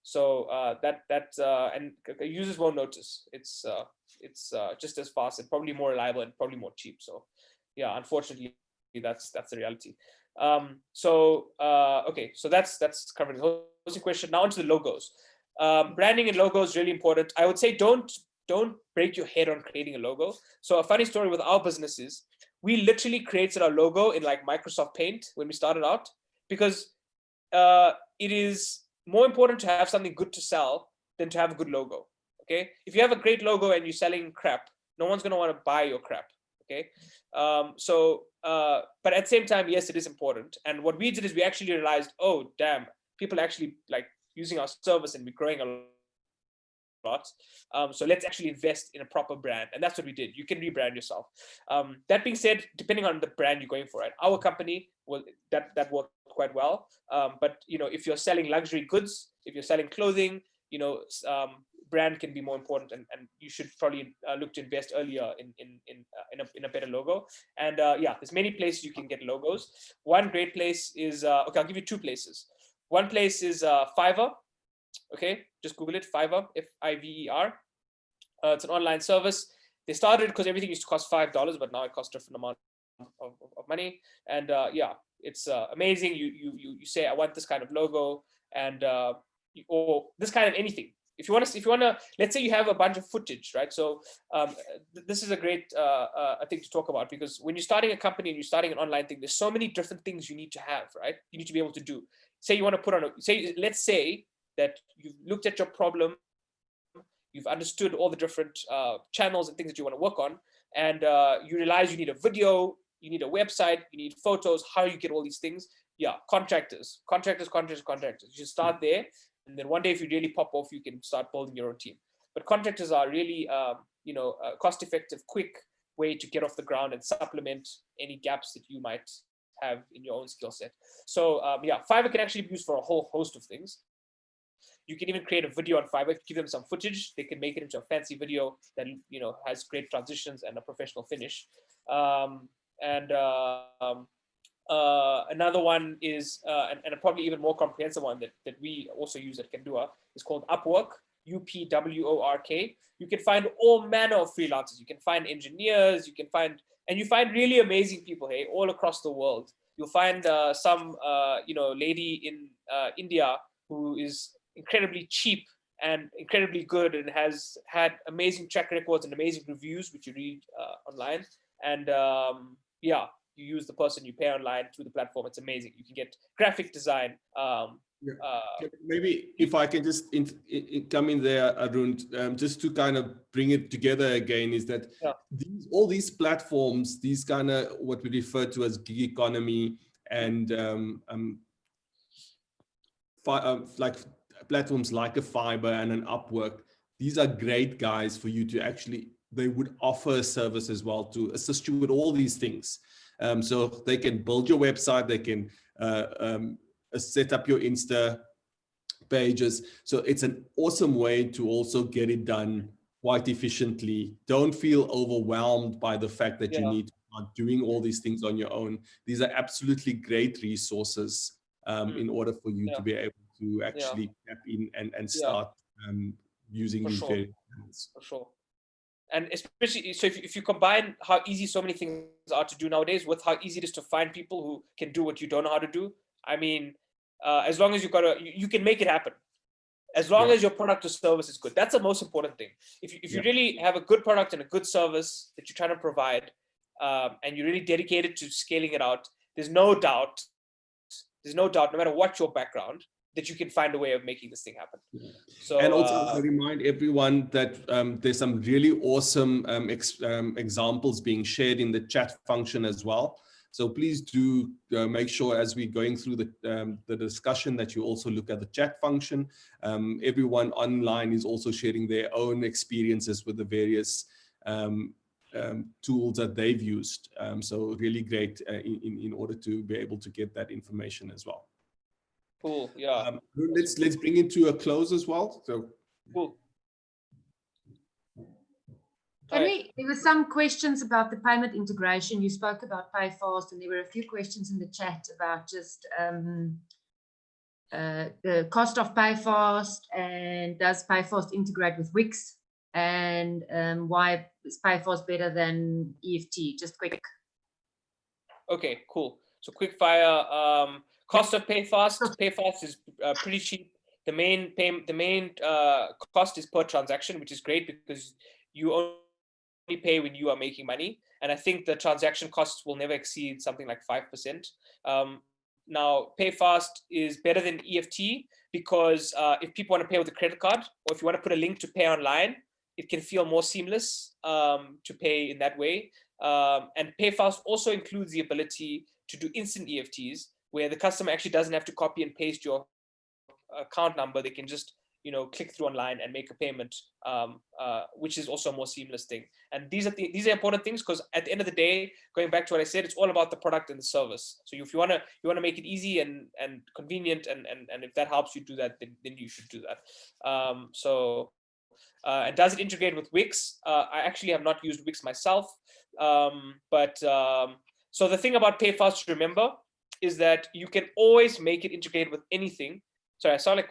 So and users won't notice. It's just as fast and probably more reliable and probably more cheap. So yeah, unfortunately, that's the reality. Okay, so that's covering the hosting question. Now onto the logos. Branding and logos is really important. I would say don't break your head on creating a logo. So a funny story with our business is we literally created our logo in like Microsoft Paint when we started out, because it is more important to have something good to sell than to have a good logo. Okay, if you have a great logo and you're selling crap, no one's going to want to buy your crap. Okay, but at the same time, yes, it is important. And what we did is we actually realized, oh damn, people actually like using our service, and we're growing a lot. So let's actually invest in a proper brand. And that's what we did. You can rebrand yourself. That being said, depending on the brand you're going for, right? Our company, well, that worked quite well. But if you're selling luxury goods, if you're selling clothing, brand can be more important, and you should probably look to invest earlier in a better logo. And yeah, there's many places you can get logos. One great place is okay, I'll give you two places. One place is Fiverr. Okay, just Google it, Fiverr, Fiver. It's an online service. They started because everything used to cost $5, but now it costs a different amount of money. And yeah, it's amazing. You say, I want this kind of logo, and or this kind of anything. If you want to, let's say you have a bunch of footage, right? So this is a great thing to talk about, because when you're starting a company and you're starting an online thing, there's so many different things you need to have, right? You need to be able to do. Say you want to put on let's say that you've looked at your problem, you've understood all the different channels and things that you want to work on, and you realize you need a video, you need a website, you need photos. How do you get all these things? Yeah, contractors. You should start there. And then one day, if you really pop off, you can start building your own team. But contractors are really, a cost-effective, quick way to get off the ground and supplement any gaps that you might have in your own skill set. So yeah, Fiverr can actually be used for a whole host of things. You can even create a video on Fiverr, give them some footage, they can make it into a fancy video that has great transitions and a professional finish. Another one is, and a probably even more comprehensive one that we also use at Kendua, is called Upwork, UPWORK. You can find all manner of freelancers. You can find engineers, you find really amazing people, hey, all across the world. You'll find some, lady in India who is incredibly cheap and incredibly good and has had amazing track records and amazing reviews, which you read online. And yeah, you use the person you pay online through the platform. It's amazing. You can get graphic design. Maybe if I can just come in there, Arun, just to kind of bring it together again, is that all these platforms, these kind of what we refer to as gig economy and like platforms like a Fiverr and an Upwork, these are great guys for you to actually, they would offer a service as well to assist you with all these things. So they can build your website, they can set up your Insta pages. So it's an awesome way to also get it done quite efficiently. Don't feel overwhelmed by the fact that you need to start doing all these things on your own. These are absolutely great resources in order for you to be able to actually tap in and start using these various channels. For sure. And especially, so if you combine how easy so many things are to do nowadays with how easy it is to find people who can do what you don't know how to do, I mean, as long as you can make it happen. As long as your product or service is good. That's the most important thing. If you really have a good product and a good service that you're trying to provide, and you're really dedicated to scaling it out, there's no doubt, no matter what your background, that you can find a way of making this thing happen. So, and also I remind everyone that there's some really awesome examples being shared in the chat function as well. So please do make sure as we're going through the discussion that you also look at the chat function. Everyone online is also sharing their own experiences with the various tools that they've used. So really great in order to be able to get that information as well. Cool. Yeah. Let's bring it to a close as well. So cool. There were some questions about the payment integration. You spoke about PayFast, and there were a few questions in the chat about just the cost of PayFast, and does PayFast integrate with Wix, and why is PayFast better than EFT? Just quick. Okay, cool. So quick fire. Cost of PayFast. PayFast is pretty cheap. The main cost is per transaction, which is great because you only pay when you are making money. And I think the transaction costs will never exceed something like 5%. Now, PayFast is better than EFT because if people want to pay with a credit card, or if you want to put a link to pay online, it can feel more seamless to pay in that way. And PayFast also includes the ability to do instant EFTs, where the customer actually doesn't have to copy and paste your account number. They can just click through online and make a payment, which is also a more seamless thing. And these are important things, because at the end of the day, going back to what I said, it's all about the product and the service. So if you want to make it easy and convenient, and if that helps you do that, then you should do that. And does it integrate with Wix? I actually have not used Wix myself, so the thing about Pay Fast to remember is that you can always make it integrate with anything. Sorry, I sound like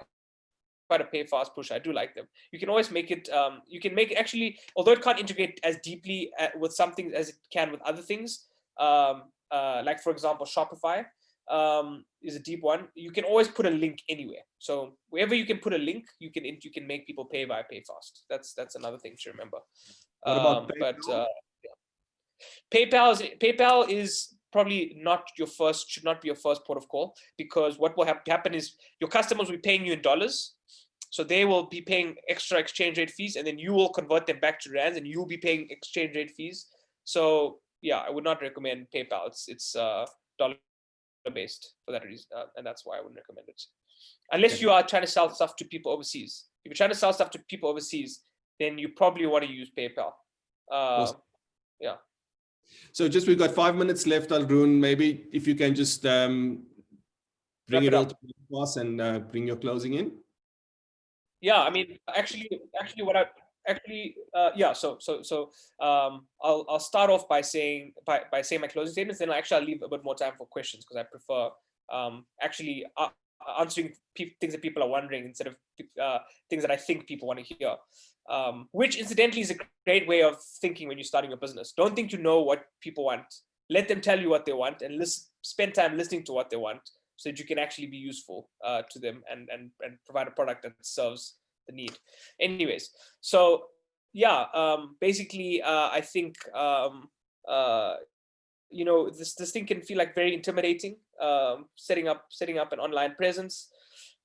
quite a Pay Fast push. I do like them. You can always make it. You can make it actually, although it can't integrate as deeply with some things as it can with other things. Like for example, Shopify is a deep one. You can always put a link anywhere. So wherever you can put a link, you can make people pay via Pay Fast. That's another thing to remember. What about PayPal? PayPal is probably should not be your first port of call, because what will happen is your customers will be paying you in dollars, so they will be paying extra exchange rate fees, and then you will convert them back to rands, and you'll be paying exchange rate fees. So yeah, I would not recommend PayPal. It's dollar based for that reason, and that's why I wouldn't recommend it, unless you are trying to sell stuff to people overseas. If you're trying to sell stuff to people overseas, then you probably want to use PayPal. Awesome. Yeah. So we've got 5 minutes left, Arun. Maybe if you can just bring it all to us and bring your closing in. Yeah, I mean, actually, yeah. So I'll start off by saying my closing statements. Then I'll leave a bit more time for questions, because I prefer actually answering things that people are wondering instead of things that I think people want to hear. Which incidentally is a great way of thinking when you're starting a business. Don't think you know what people want. Let them tell you what they want, and spend time listening to what they want, so that you can actually be useful to them and provide a product that serves the need. Anyways, so yeah, basically, I think this thing can feel like very intimidating, setting up an online presence.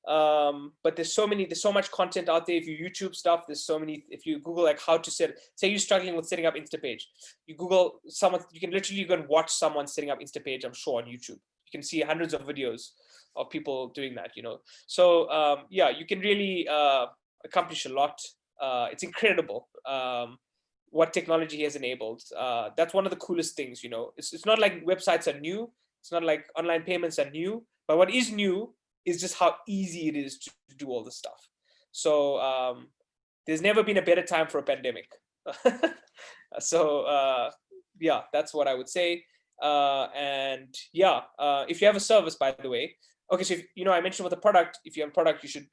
But there's so much content out there. If you YouTube stuff, there's so many. If you Google like how to say you're struggling with setting up Instapage, you Google someone, you can literally go and watch someone setting up Instapage, I'm sure, on YouTube. You can see hundreds of videos of people doing that, So yeah, you can really accomplish a lot. It's incredible what technology has enabled. That's one of the coolest things, It's not like websites are new. It's not like online payments are new. But what is new is just how easy it is to do all this stuff. So there's never been a better time for a pandemic. So yeah, that's what I would say. And yeah, if you have a service, by the way, okay, so if, I mentioned with the product, if you have a product, you should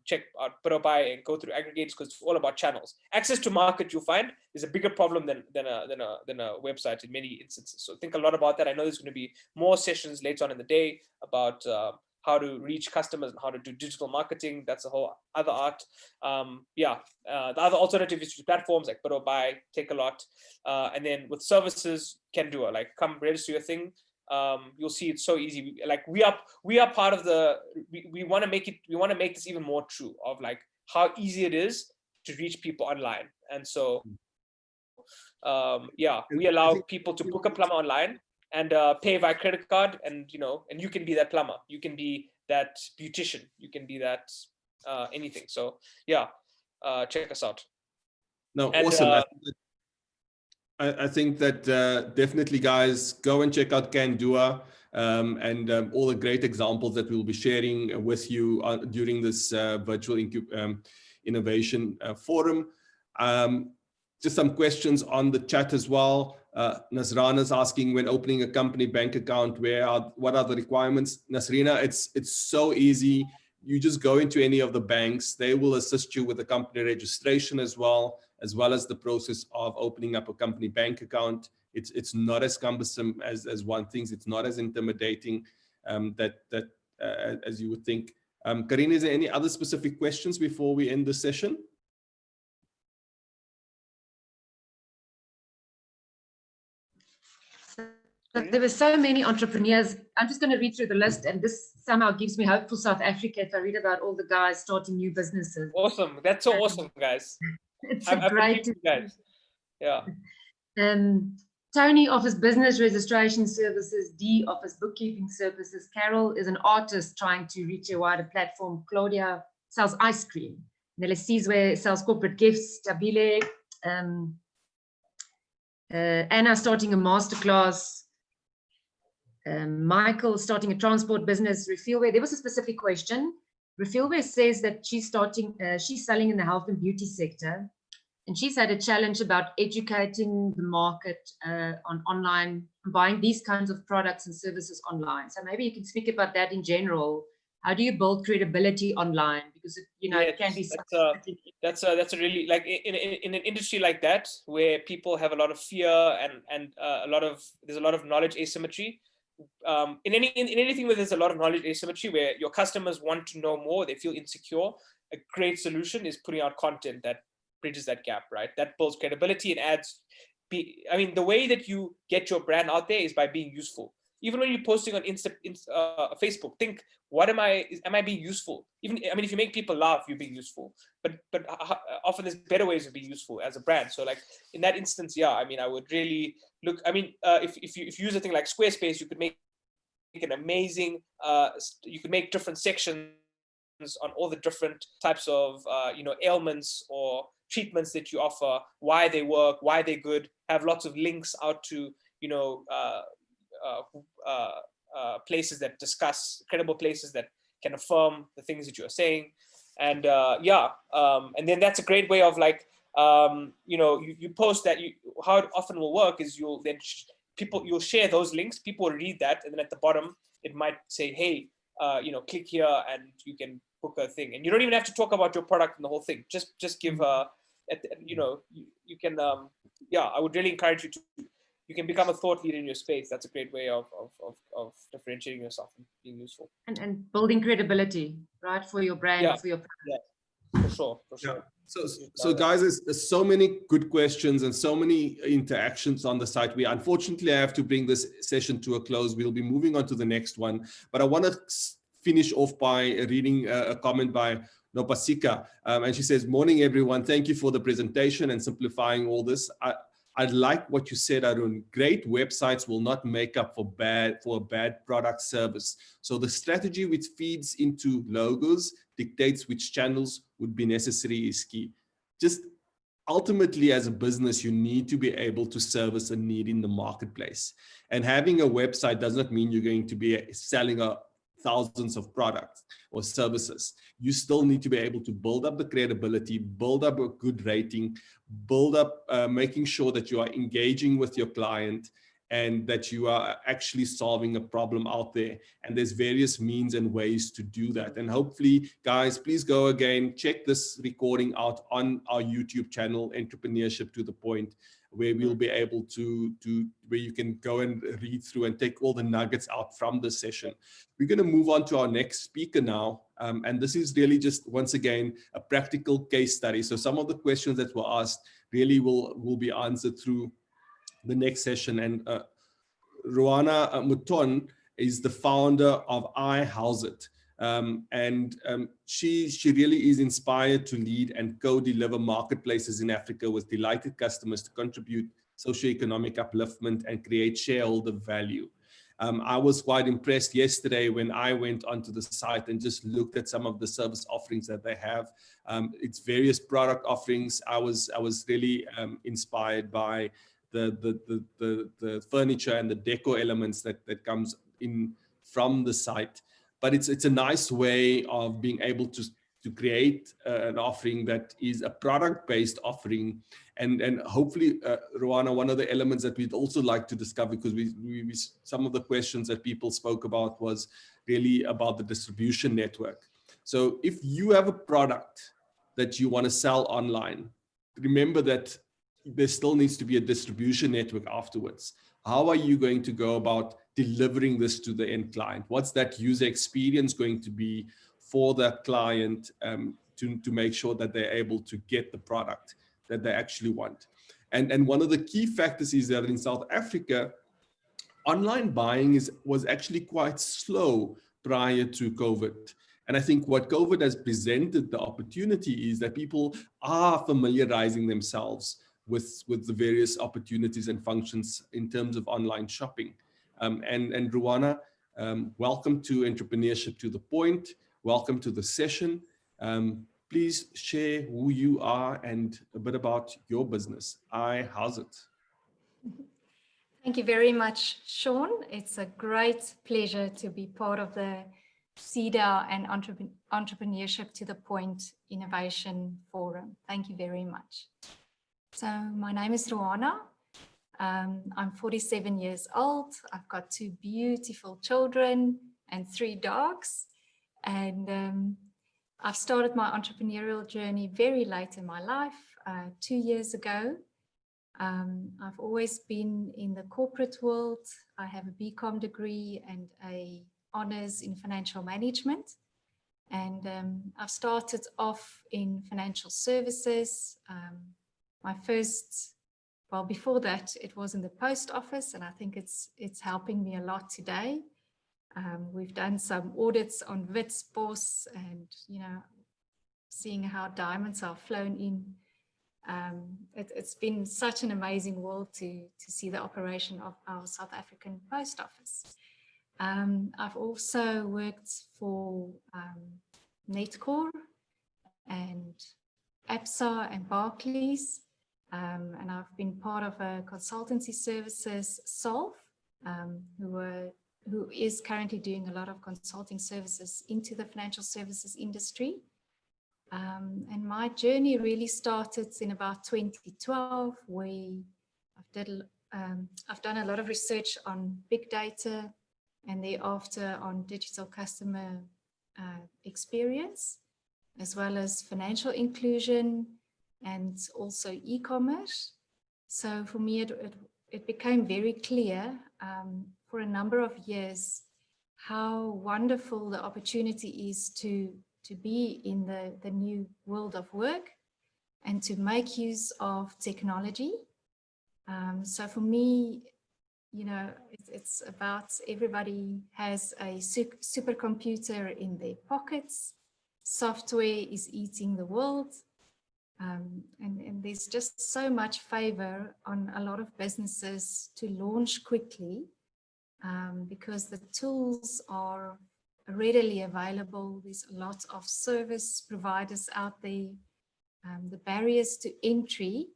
check out Buy and go through aggregators, because it's all about channels. Access to market, you'll find, is a bigger problem than a website in many instances. So think a lot about that. I know there's going to be more sessions later on in the day about how to reach customers and how to do digital marketing. That's a whole other art. Yeah, the other alternative is to platforms like Buy, Take a Lot, and then with services, can do it. Like, come register your thing. You'll see it's so easy. Like we are part of the. We want to make it. We want to make this even more true of like how easy it is to reach people online. And so, yeah, we allow people to book a plumber online and pay via credit card, and and you can be that plumber, you can be that beautician, you can be that anything. So yeah, check us out. No, and, awesome. I think that definitely, guys, go and check out Candua and all the great examples that we'll be sharing with you during this virtual innovation forum. Just some questions on the chat as well. Nasrana is asking, when opening a company bank account, what are the requirements? Nasrina, it's so easy. You just go into any of the banks. They will assist you with the company registration as well as the process of opening up a company bank account. It's not as cumbersome as one thinks. It's not as intimidating as you would think. Karine, is there any other specific questions before we end the session? There were so many entrepreneurs. I'm just going to read through the list, and this somehow gives me hope for South Africa if I read about all the guys starting new businesses. Awesome. That's so awesome, guys. It's great to guys. Yeah. Tony offers business registration services. Dee offers bookkeeping services. Carol is an artist trying to reach a wider platform. Claudia sells ice cream. Nelesizwe sells corporate gifts. Tabile, Anna starting a masterclass. Michael starting a transport business. Refilwe, there was a specific question. Refilwe says that she's selling in the health and beauty sector, and she's had a challenge about educating the market on online, buying these kinds of products and services online. So maybe you can speak about that in general. How do you build credibility online? Because it can be that's a really, like, in an industry like that where people have a lot of fear and there's a lot of knowledge asymmetry. In anything where there's a lot of knowledge asymmetry, where your customers want to know more, they feel insecure, a great solution is putting out content that bridges that gap, right? That builds credibility and adds. The way that you get your brand out there is by being useful. Even when you're posting on Facebook, think, am I being useful? If you make people laugh, you're being useful. But often there's better ways of being useful as a brand. So, like, in that instance, yeah, I would really look. If you use a thing like Squarespace, you could make an amazing. You could make different sections on all the different types of ailments or treatments that you offer, why they work, why they're good. Have lots of links out to places that discuss, credible places that can affirm the things that you're saying, and and then that's a great way of, like, you post that. How it often will work is you'll share those links, people will read that, and then at the bottom it might say, hey, click here and you can book a thing, and you don't even have to talk about your product and the whole thing. Just give you can I would really encourage you to. You can become a thought leader in your space. That's a great way of differentiating yourself and being useful. And building credibility, right, for your brand, for your product. Yeah, for sure. Yeah. So guys, there's so many good questions and so many interactions on the site. We unfortunately have to bring this session to a close. We'll be moving on to the next one. But I want to finish off by reading a comment by Nopasika. And she says, morning, everyone. Thank you for the presentation and simplifying all this. I like what you said, Arun. Great websites will not make up for a bad product service. So the strategy which feeds into logos dictates which channels would be necessary is key. Just ultimately, as a business, you need to be able to service a need in the marketplace. And having a website does not mean you're going to be selling thousands of products or services. You still need to be able to build up the credibility, build up a good rating, build up making sure that you are engaging with your client and that you are actually solving a problem out there. And there's various means and ways to do that. And hopefully, guys, please go again, check this recording out on our YouTube channel, Entrepreneurship to the Point, where we'll be able to where you can go and read through and take all the nuggets out from this session. We're going to move on to our next speaker now. And this is really just, once again, a practical case study. So some of the questions that were asked really will be answered through the next session. And Ruana Muton is the founder of iHouseit. She really is inspired to lead and co-deliver marketplaces in Africa with delighted customers to contribute socioeconomic upliftment and create shareholder value. I was quite impressed yesterday when I went onto the site and just looked at some of the service offerings that they have. It's various product offerings. I was really inspired by the furniture and the deco elements that comes in from the site. But it's a nice way of being able to create an offering that is a product-based offering. And hopefully, Ruana, one of the elements that we'd also like to discover, because we some of the questions that people spoke about was really about the distribution network. So if you have a product that you want to sell online, remember that there still needs to be a distribution network afterwards. How are you going to go about delivering this to the end client? What's that user experience going to be for that client to make sure that they're able to get the product that they actually want? And one of the key factors is that in South Africa, online buying was actually quite slow prior to COVID. And I think what COVID has presented the opportunity is that people are familiarizing themselves with the various opportunities and functions in terms of online shopping. And Ruana, welcome to Entrepreneurship to the Point. Welcome to the session. please share who you are and a bit about your business. How's it? Thank you very much, Sean. It's a great pleasure to be part of the SEDA and Entrepreneurship to the Point Innovation Forum. Thank you very much. So my name is Ruana. I'm 47 years old. I've got 2 beautiful children and 3 dogs. And I've started my entrepreneurial journey very late in my life, 2 years ago. I've always been in the corporate world. I have a BCom degree and a honors in financial management. And I've started off in financial services. My first, well, before that, it was in the post office, and I think it's helping me a lot today. We've done some audits on Witspos and, you know, seeing how diamonds are flown in. It's been such an amazing world to see the operation of our South African post office. I've also worked for Netcore and APSA and Barclays, and I've been part of a consultancy services, Solve, who is currently doing a lot of consulting services into the financial services industry. And my journey really started in about 2012, where I've done a lot of research on big data and thereafter on digital customer experience, as well as financial inclusion and also e-commerce. So for me, it became very clear for a number of years how wonderful the opportunity is to be in the new world of work and to make use of technology. So for me, you know, it's about everybody has a supercomputer in their pockets. Software is eating the world. And there's just so much favor on a lot of businesses to launch quickly because the tools are readily available. There's a lot of service providers out there. The barriers to entry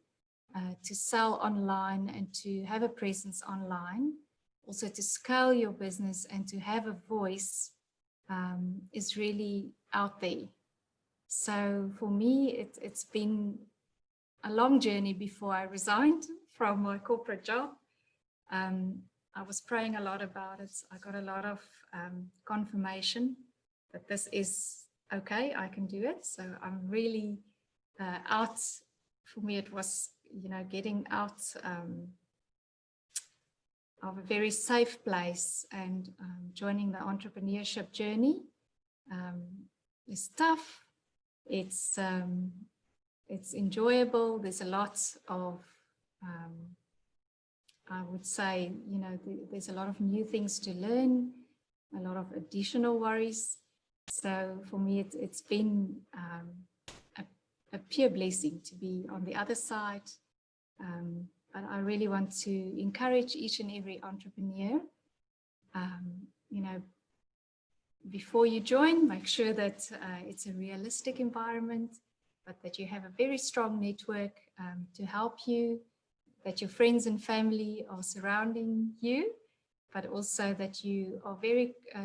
to sell online and to have a presence online, also to scale your business and to have a voice is really out there. So for me, it's been a long journey before I resigned from my corporate job. I was praying a lot about it. I got a lot of confirmation that this is okay, I can do it. So I'm really out. For me, it was, you know, getting out of a very safe place and joining the entrepreneurship journey. It's tough. It's enjoyable. There's a lot of, I would say, you know, there's a lot of new things to learn, a lot of additional worries. So for me, it's been a pure blessing to be on the other side. But I really want to encourage each and every entrepreneur, you know, before you join, make sure that it's a realistic environment, but that you have a very strong network to help you, that your friends and family are surrounding you, but also that you are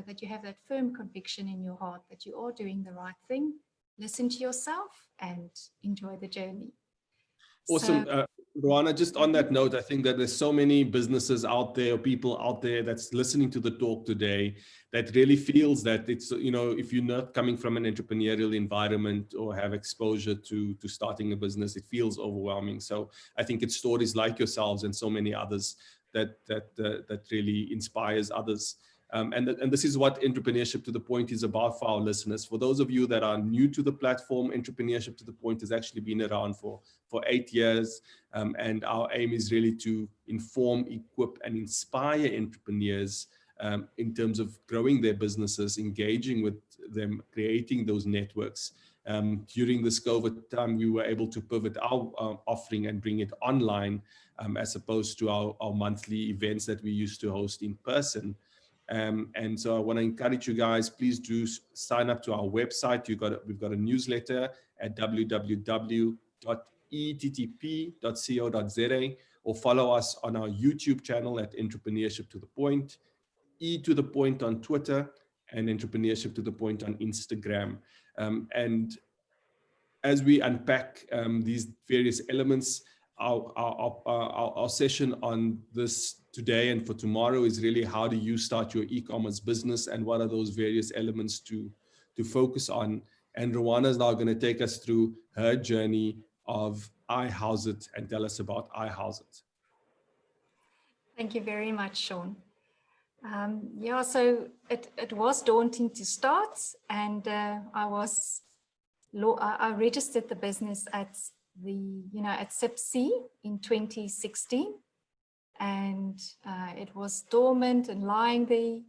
that you have that firm conviction in your heart that you are doing the right thing. Listen to yourself and enjoy the journey. Awesome. So, Ruana, just on that note, I think that there's so many businesses out there, or people out there that's listening to the talk today that really feels that it's, you know, if you're not coming from an entrepreneurial environment or have exposure to starting a business, it feels overwhelming. So I think it's stories like yourselves and so many others that really inspires others. And this is what Entrepreneurship to the Point is about for our listeners. For those of you that are new to the platform, Entrepreneurship to the Point has actually been around for 8 years. And our aim is really to inform, equip, and inspire entrepreneurs in terms of growing their businesses, engaging with them, creating those networks. During this COVID time, we were able to pivot our offering and bring it online as opposed to our monthly events that we used to host in person. And so I want to encourage you guys, please do sign up to our website. We've got a newsletter at www.eTTP.co.za, or follow us on our YouTube channel at Entrepreneurship to the Point, E to the Point on Twitter, and Entrepreneurship to the Point on Instagram. And as we unpack these various elements, our session on this today and for tomorrow is really how do you start your e-commerce business, and what are those various elements to focus on. And Rwanda is now going to take us through her journey of iHouseit and tell us about iHouseit. Thank you very much, Sean. Yeah, so it was daunting to start, and I registered the business at SIPC in 2016, and it was dormant and lying there.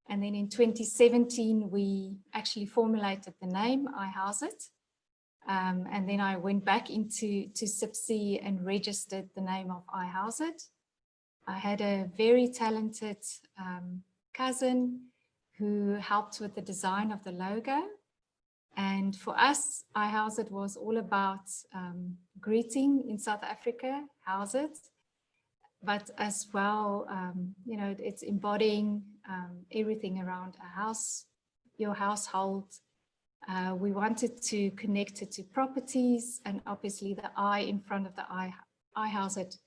And then in 2017, we actually formulated the name iHouseit. And then I went back into SIPC and registered the name of iHouseit. I had a very talented cousin who helped with the design of the logo. And for us, iHouseit was all about greeting in South Africa, house it, but as well, it's embodying everything around a house, your household. We wanted to connect it to properties, and obviously the I in front of the iHouseit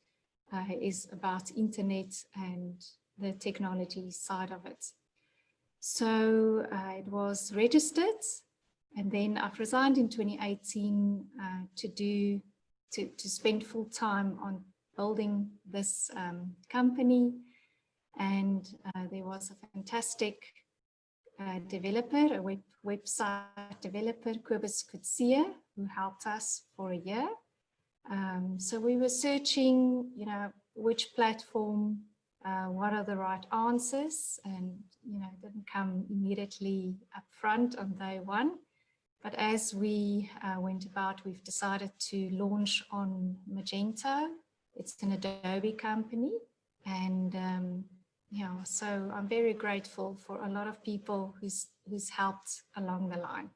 is about internet and the technology side of it. So it was registered, and then I've resigned in 2018 to spend full time on building this company. And there was a fantastic developer, a website developer, Kobus Kutsia, who helped us for a year. So we were searching, which platform, what are the right answers, and it didn't come immediately up front on day one. But as we went about, we've decided to launch on Magento. It's an Adobe company, and so I'm very grateful for a lot of people who's helped along the line.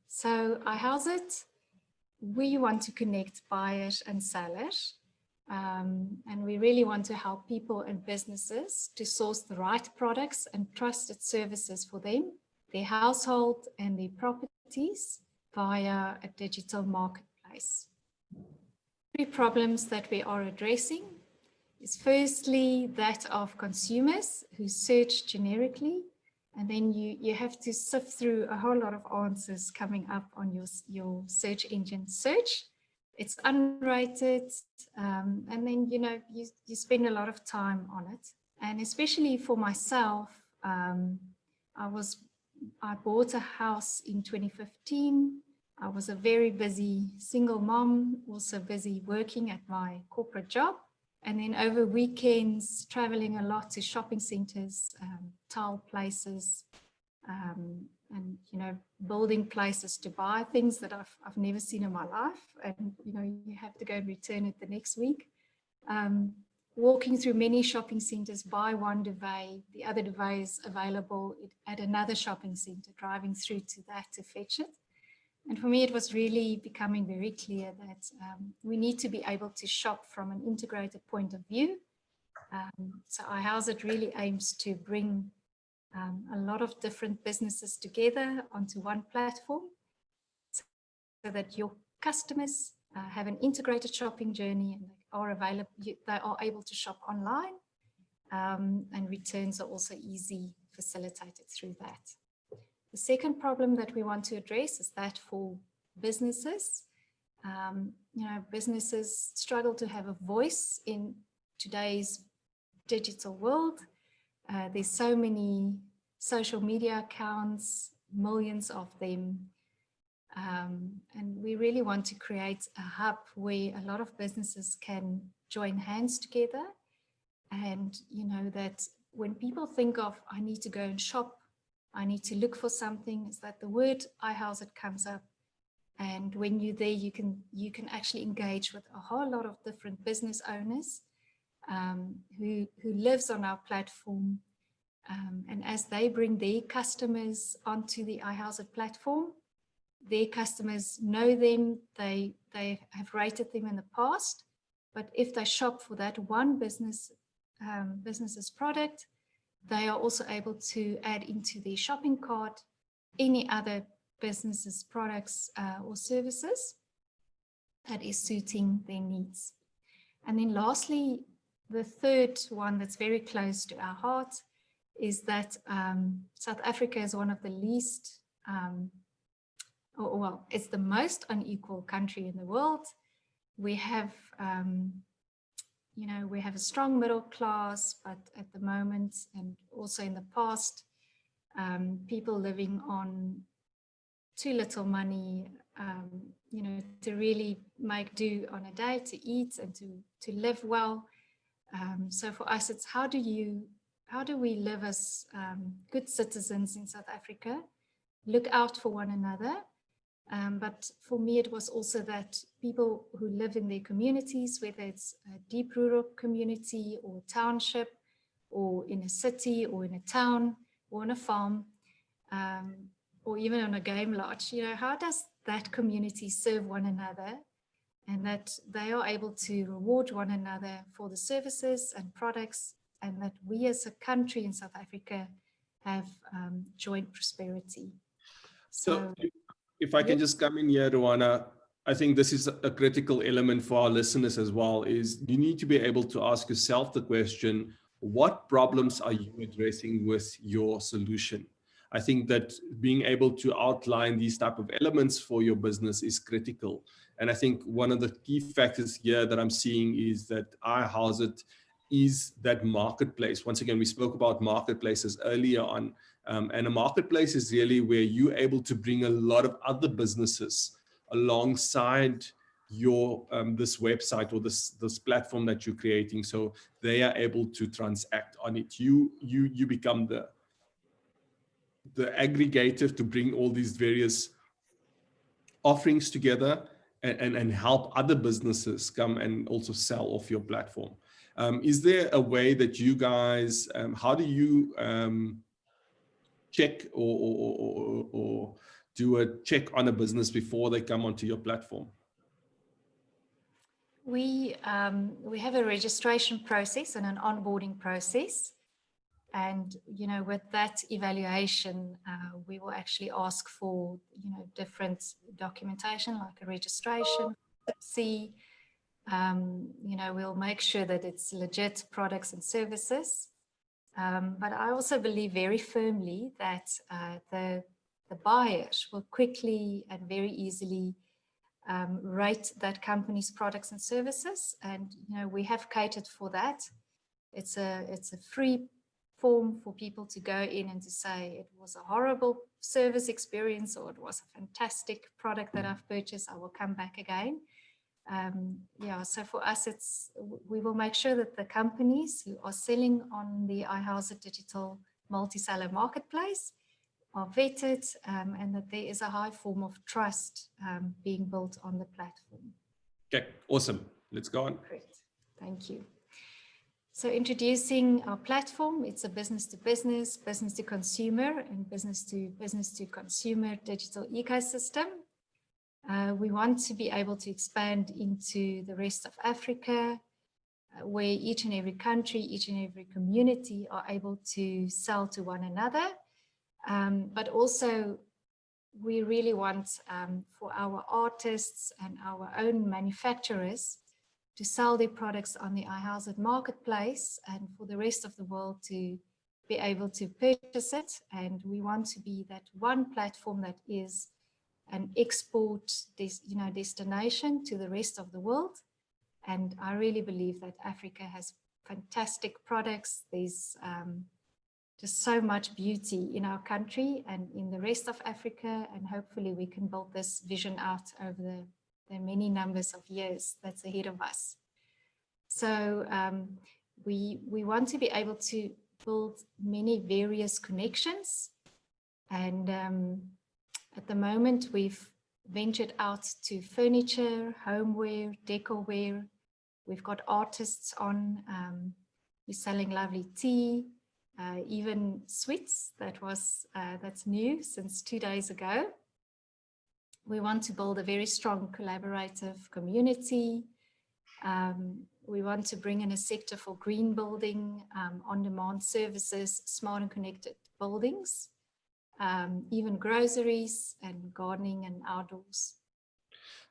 So iHouseit, we want to connect buyers and sellers, and we really want to help people and businesses to source the right products and trusted services for them, their household and their properties via a digital marketplace. 3 problems that we are addressing is firstly that of consumers who search generically, and then you have to sift through a whole lot of answers coming up on your search engine search. It's unrated, and then you spend a lot of time on it. And especially for myself, I bought a house in 2015. I was a very busy single mom, also busy working at my corporate job. And then over weekends, traveling a lot to shopping centers, tile places, and building places to buy things that I've never seen in my life. And you have to go and return it the next week. Walking through many shopping centers, buy one duvet, the other duvet is available at another shopping center, driving through to that to fetch it. And for me, it was really becoming very clear that we need to be able to shop from an integrated point of view. So iHouseit really aims to bring a lot of different businesses together onto one platform so that your customers have an integrated shopping journey, and they are able to shop online, and returns are also easy facilitated through that. The second problem that we want to address is that for businesses, businesses struggle to have a voice in today's digital world. There's so many social media accounts, millions of them. And we really want to create a hub where a lot of businesses can join hands together. And that when people think of, I need to go and shop, I need to look for something, is that the word iHouseit comes up. And when you're there, you can actually engage with a whole lot of different business owners who lives on our platform, And as they bring their customers onto the iHouseit platform, their customers know them, they have rated them in the past, but if they shop for that one business's product, they are also able to add into their shopping cart any other business's products or services that is suiting their needs. And then lastly, the third one that's very close to our heart is that South Africa is one of the least, well, it's the most unequal country in the world. We have, we have a strong middle class, but at the moment, and also in the past, people living on too little money, to really make do on a day, to eat and to live well. So for us, it's how do we live as good citizens in South Africa, look out for one another. But for me, it was also that people who live in their communities, whether it's a deep rural community or township, or in a city or in a town or on a farm, or even on a game lodge, how does that community serve one another, and that they are able to reward one another for the services and products, and that we as a country in South Africa have joint prosperity. So if I can just come in here, Ruana, I think this is a critical element for our listeners as well, is you need to be able to ask yourself the question, what problems are you addressing with your solution? I think that being able to outline these type of elements for your business is critical. And I think one of the key factors here that I'm seeing is that iHouseit is that marketplace. Once again, we spoke about marketplaces earlier on, and a marketplace is really where you're able to bring a lot of other businesses alongside your this website or this platform that you're creating, so they are able to transact on it. You become the aggregator to bring all these various offerings together and help other businesses come and also sell off your platform. Is there a way that you guys, how do you check or do a check on a business before they come onto your platform? We have a registration process and an onboarding process. And, with that evaluation, we will actually ask for, different documentation like a registration, we'll make sure that it's legit products and services. But I also believe very firmly that the buyers will quickly and very easily rate that company's products and services. And, we have catered for that. It's a free form for people to go in and to say it was a horrible service experience, or it was a fantastic product that I've purchased, I will come back again. So for us, we will make sure that the companies who are selling on the iHouseit digital multi-seller marketplace are vetted, and that there is a high form of trust being built on the platform. Okay, awesome. Let's go on. Great, thank you. So introducing our platform, it's a business to business, business to consumer, and business to consumer digital ecosystem. We want to be able to expand into the rest of Africa, where each and every country, each and every community are able to sell to one another. But also, we really want for our artists and our own manufacturers to sell their products on the iHouseit marketplace, and for the rest of the world to be able to purchase it. And we want to be that one platform that is an export destination to the rest of the world. And I really believe that Africa has fantastic products. There's just so much beauty in our country and in the rest of Africa, and hopefully we can build this vision out over the many numbers of years that's ahead of us. So we want to be able to build many various connections, and at the moment we've ventured out to furniture, homeware, decorware. We've got artists on, we're selling lovely tea, even suites. That's new since 2 days ago. We want to build a very strong collaborative community. We want to bring in a sector for green building, on-demand services, smart and connected buildings, even groceries and gardening and outdoors.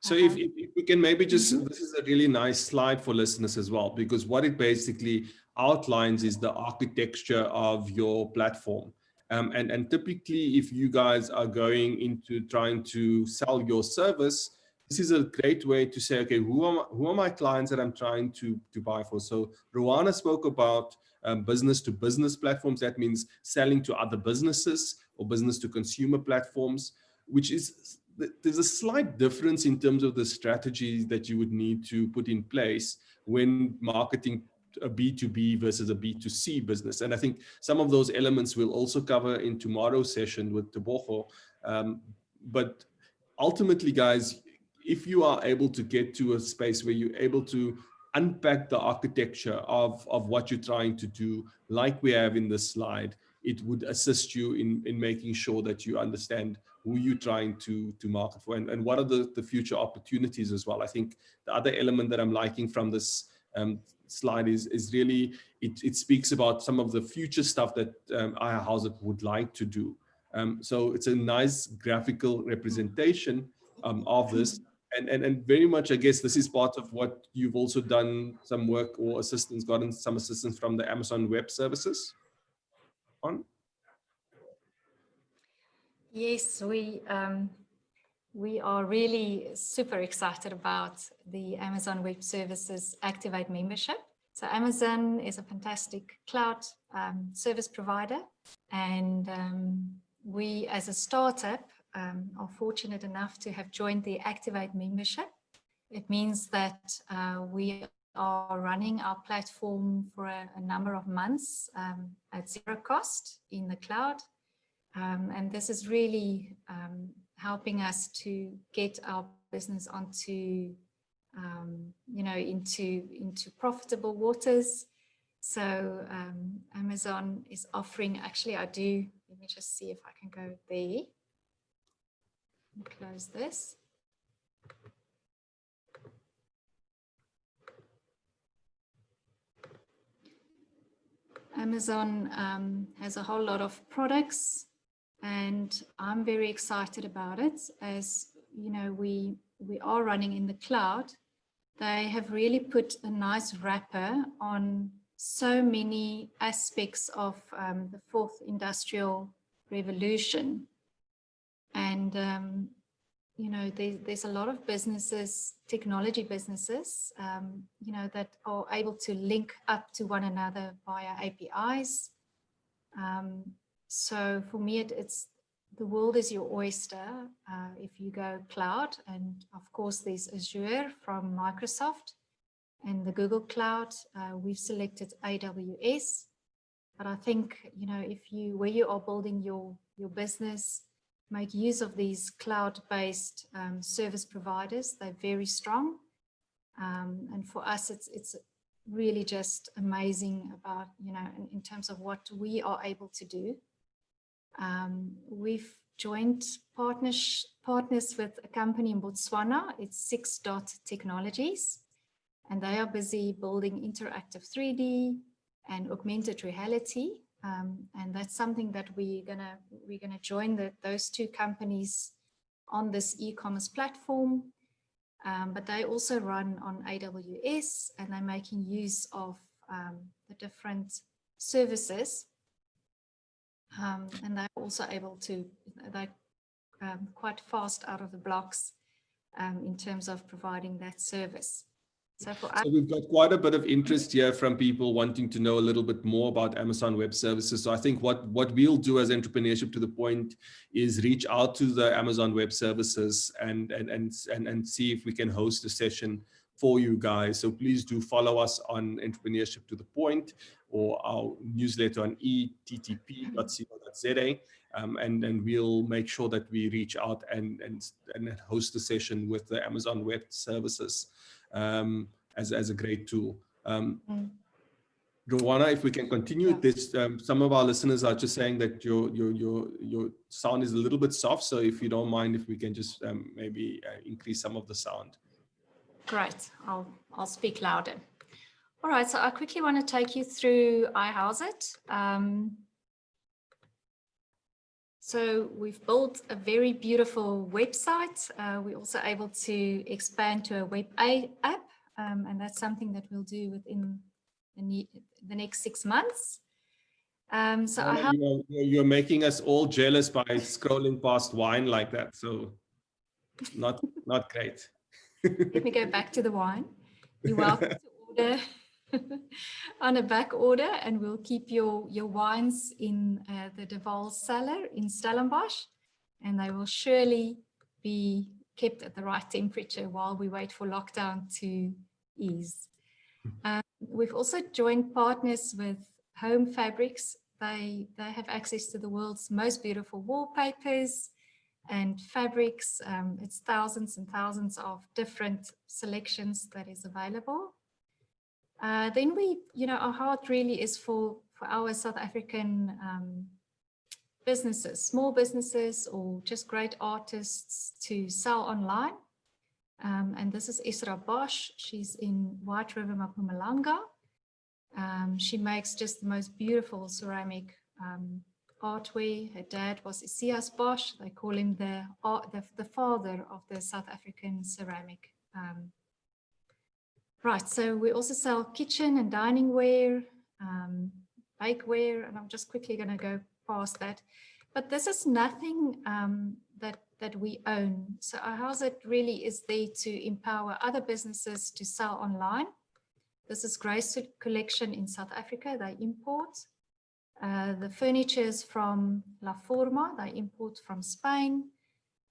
So if we can maybe just, this is a really nice slide for listeners as well, because what it basically outlines is the architecture of your platform. And typically, if you guys are going into trying to sell your service, this is a great way to say, okay, who are my clients that I'm trying to buy for? So Ruana spoke about business to business platforms. That means selling to other businesses or business to consumer platforms, which is, there's a slight difference in terms of the strategies that you would need to put in place when marketing a B2B versus a B2C business. And I think some of those elements we'll also cover in tomorrow's session with Tebogo. But ultimately, guys, if you are able to get to a space where you're able to unpack the architecture of what you're trying to do, like we have in this slide, it would assist you in making sure that you understand who you're trying to market for and what are the future opportunities as well. I think the other element that I'm liking from this slide is really, it speaks about some of the future stuff that iHouse would like to do. So it's a nice graphical representation of this. And very much, I guess, this is part of what you've also done some work or gotten some assistance from the Amazon Web Services on? Yes, we are really super excited about the Amazon Web Services Activate membership. So Amazon is a fantastic cloud service provider, and we as a startup are fortunate enough to have joined the Activate membership. It means that we are running our platform for a number of months at zero cost in the cloud. And this is really helping us to get our business onto, into profitable waters. So Amazon is offering, actually let me just see if I can go there and close this. Amazon has a whole lot of products, and I'm very excited about it. As you know, we are running in the cloud. They have really put a nice wrapper on so many aspects of the fourth industrial revolution. And there's a lot of businesses, technology businesses, that are able to link up to one another via APIs. So for me, it's the world is your oyster if you go cloud. And of course, there's Azure from Microsoft and the Google Cloud. We've selected AWS. But I think, where you are building your business, make use of these cloud-based service providers. They're very strong. And for us, it's really just amazing about, in terms of what we are able to do. We've joined partners with a company in Botswana. It's 6 Dot Technologies, and they are busy building interactive 3D and augmented reality. And that's something that we're gonna join those two companies on this e-commerce platform. But they also run on AWS, and they're making use of the different services. And they're also able to, they're quite fast out of the blocks in terms of providing that service. So we've got quite a bit of interest here from people wanting to know a little bit more about Amazon Web Services. So I think what we'll do as Entrepreneurship to the Point is reach out to the Amazon Web Services and see if we can host a session for you guys. So please do follow us on Entrepreneurship to the Point or our newsletter on eTTP.co.za. And we'll make sure that we reach out and host a session with the Amazon Web Services as a great tool. Rowana, if we can continue Yeah. this, some of our listeners are just saying that your sound is a little bit soft. So if you don't mind, if we can just maybe increase some of the sound. Great, I'll speak louder. All right, so I quickly want to take you through iHouseit. So we've built a very beautiful website. We're also able to expand to a web app, and that's something that we'll do within the next 6 months. So you're making us all jealous by scrolling past wine like that. So not great. Let me go back to the wine. You're welcome to order on a back order, and we'll keep your wines in the De Waal cellar in Stellenbosch, and they will surely be kept at the right temperature while we wait for lockdown to ease. We've also joined partners with Home Fabrics. They have access to the world's most beautiful wallpapers and fabrics. It's thousands and thousands of different selections that is available. Then our heart really is for our South African businesses, small businesses, or just great artists to sell online. And this is Isra Bosch. She's in White River, Mpumalanga. She makes just the most beautiful ceramic artware. Her dad was Isias Bosch. They call him the father of the South African ceramic. Right, so we also sell kitchen and dining ware, bakeware, and I'm just quickly going to go past that. But this is nothing that we own. So iHouseit really is there to empower other businesses to sell online. This is Grace Collection in South Africa. They import. The furniture is from La Forma. They import from Spain.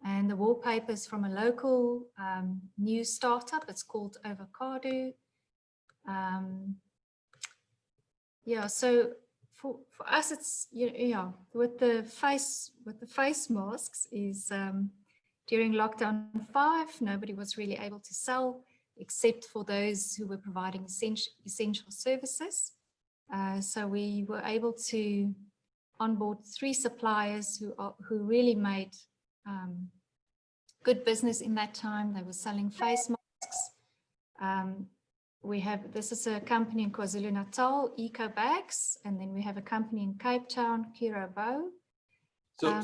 And the wallpapers from a local new startup. It's called Avocado. Yeah, so for us, it's with the face masks is during lockdown 5, nobody was really able to sell except for those who were providing essential services. So we were able to onboard 3 suppliers who really made good business in that time. They were selling face masks. This is a company in KwaZulu-Natal, Eco Bags, and then we have a company in Cape Town, Kiro Bow. So,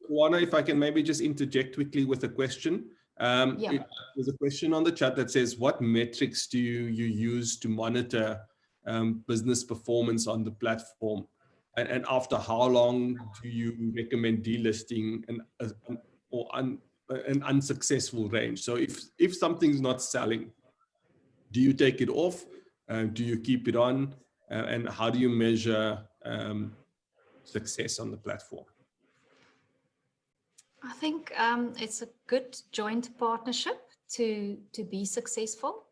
Juana, if I can maybe just interject quickly with a question. There's a question on the chat that says, what metrics do you use to monitor business performance on the platform? And after how long do you recommend delisting an unsuccessful range? So if something's not selling, do you take it off? Do you keep it on? And how do you measure success on the platform? I think it's a good joint partnership to be successful.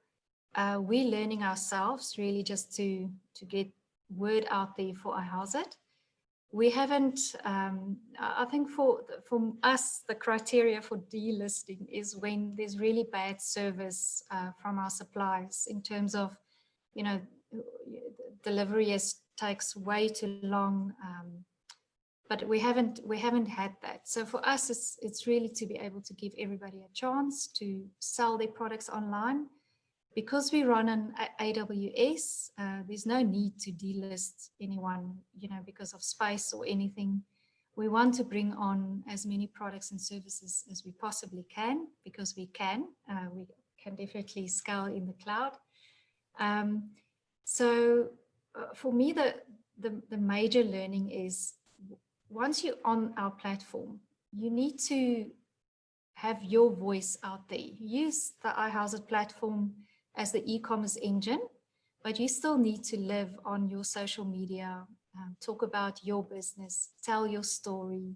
We're learning ourselves really just to get word out there for iHouseit. We haven't, I think for us, the criteria for delisting is when there's really bad service from our suppliers in terms of, delivery takes way too long, but we haven't had that. So for us, it's really to be able to give everybody a chance to sell their products online. Because we run an AWS, there's no need to delist anyone, because of space or anything. We want to bring on as many products and services as we possibly can, because we can definitely scale in the cloud. So for me, the major learning is once you're on our platform, you need to have your voice out there. Use the iHouseit platform as the e-commerce engine, but you still need to live on your social media, talk about your business, tell your story,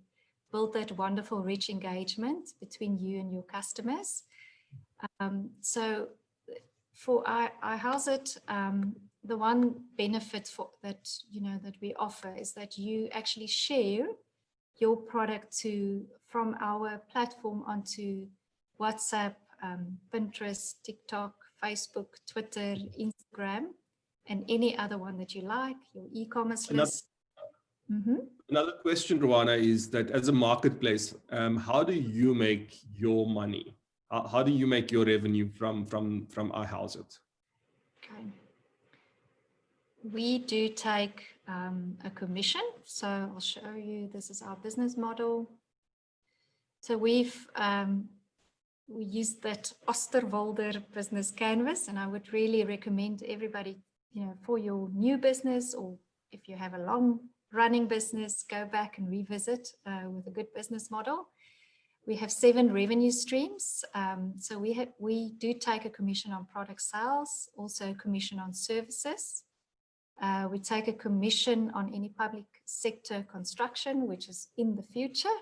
build that wonderful, rich engagement between you and your customers. So for iHouseit, the one benefit that we offer is that you actually share your product from our platform onto WhatsApp, Pinterest, TikTok, Facebook, Twitter, Instagram, and any other one that you like, your e-commerce list. Another question, Rowana, is that as a marketplace, how do you make your money? How do you make your revenue from iHouseit? Okay. We do take a commission. So I'll show you, this is our business model. So we use that Osterwalder business canvas, and I would really recommend everybody, for your new business, or if you have a long running business, go back and revisit with a good business model. We have 7 revenue streams. So we do take a commission on product sales, also a commission on services. We take a commission on any public sector construction, which is in the future.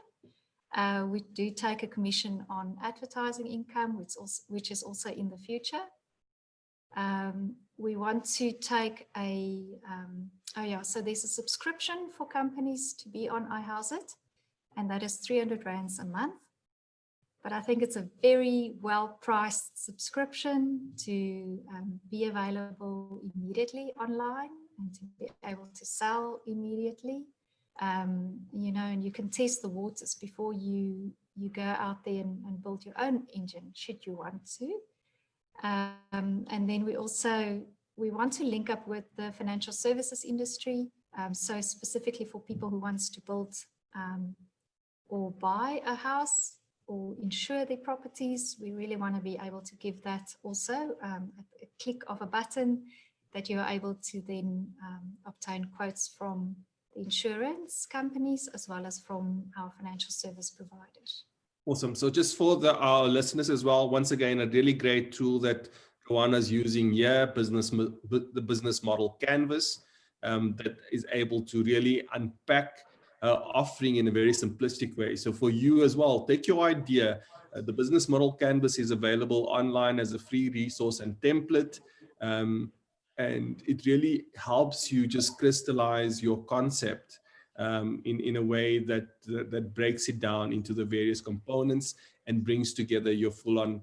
We do take a commission on advertising income, which is also in the future. We want to take so there's a subscription for companies to be on iHouseit, and that is 300 rands a month. But I think it's a very well-priced subscription to be available immediately online and to be able to sell immediately. And you can test the waters before you go out there and build your own engine, should you want to. And then we want to link up with the financial services industry. So specifically for people who wants to build or buy a house or insure their properties, we really want to be able to give that also a click of a button, that you are able to then obtain quotes from the insurance companies as well as from our financial service providers. Awesome. So just for our listeners as well, once again, a really great tool that Rowana's using here, the business model canvas, that is able to really unpack offering in a very simplistic way. So for you as well, take your idea. The business model canvas is available online as a free resource and template. And it really helps you just crystallize your concept in a way that breaks it down into the various components and brings together your full-on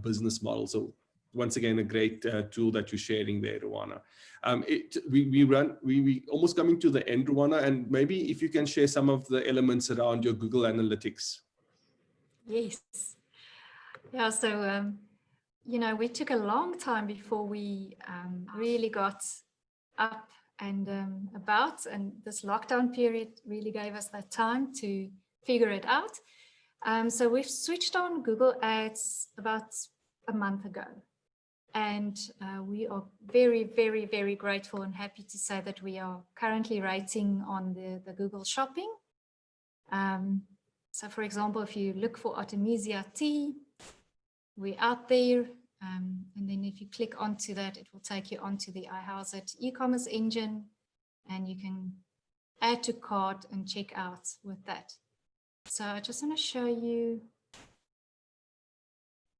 business model. So once again, a great tool that you're sharing there, Rowana. We almost coming to the end, Rowana, and maybe if you can share some of the elements around your Google Analytics. Yes. Yeah, so we took a long time before we really got up and about, and this lockdown period really gave us that time to figure it out. So we've switched on Google Ads about a month ago, and we are very, very, very grateful and happy to say that we are currently rating on the Google Shopping. So for example, if you look for Artemisia tea, we're out there. And then if you click onto that, it will take you onto the iHouseit e-commerce engine, and you can add to cart and check out with that. So I just want to show you.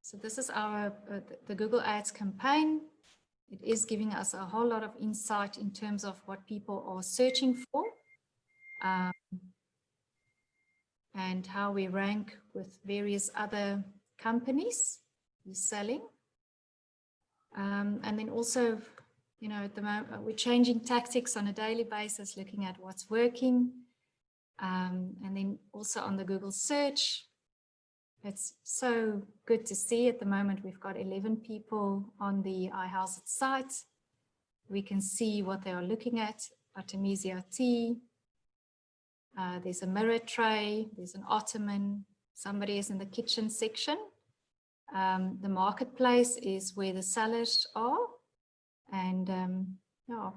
So this is our the Google Ads campaign. It is giving us a whole lot of insight in terms of what people are searching for, and how we rank with various other companies who's selling. And then also, at the moment, we're changing tactics on a daily basis, looking at what's working. And then also on the Google search, it's so good to see at the moment we've got 11 people on the iHouseit site. We can see what they are looking at, Artemisia tea. There's a mirror tray, there's an ottoman, somebody is in the kitchen section. The marketplace is where the sellers are, and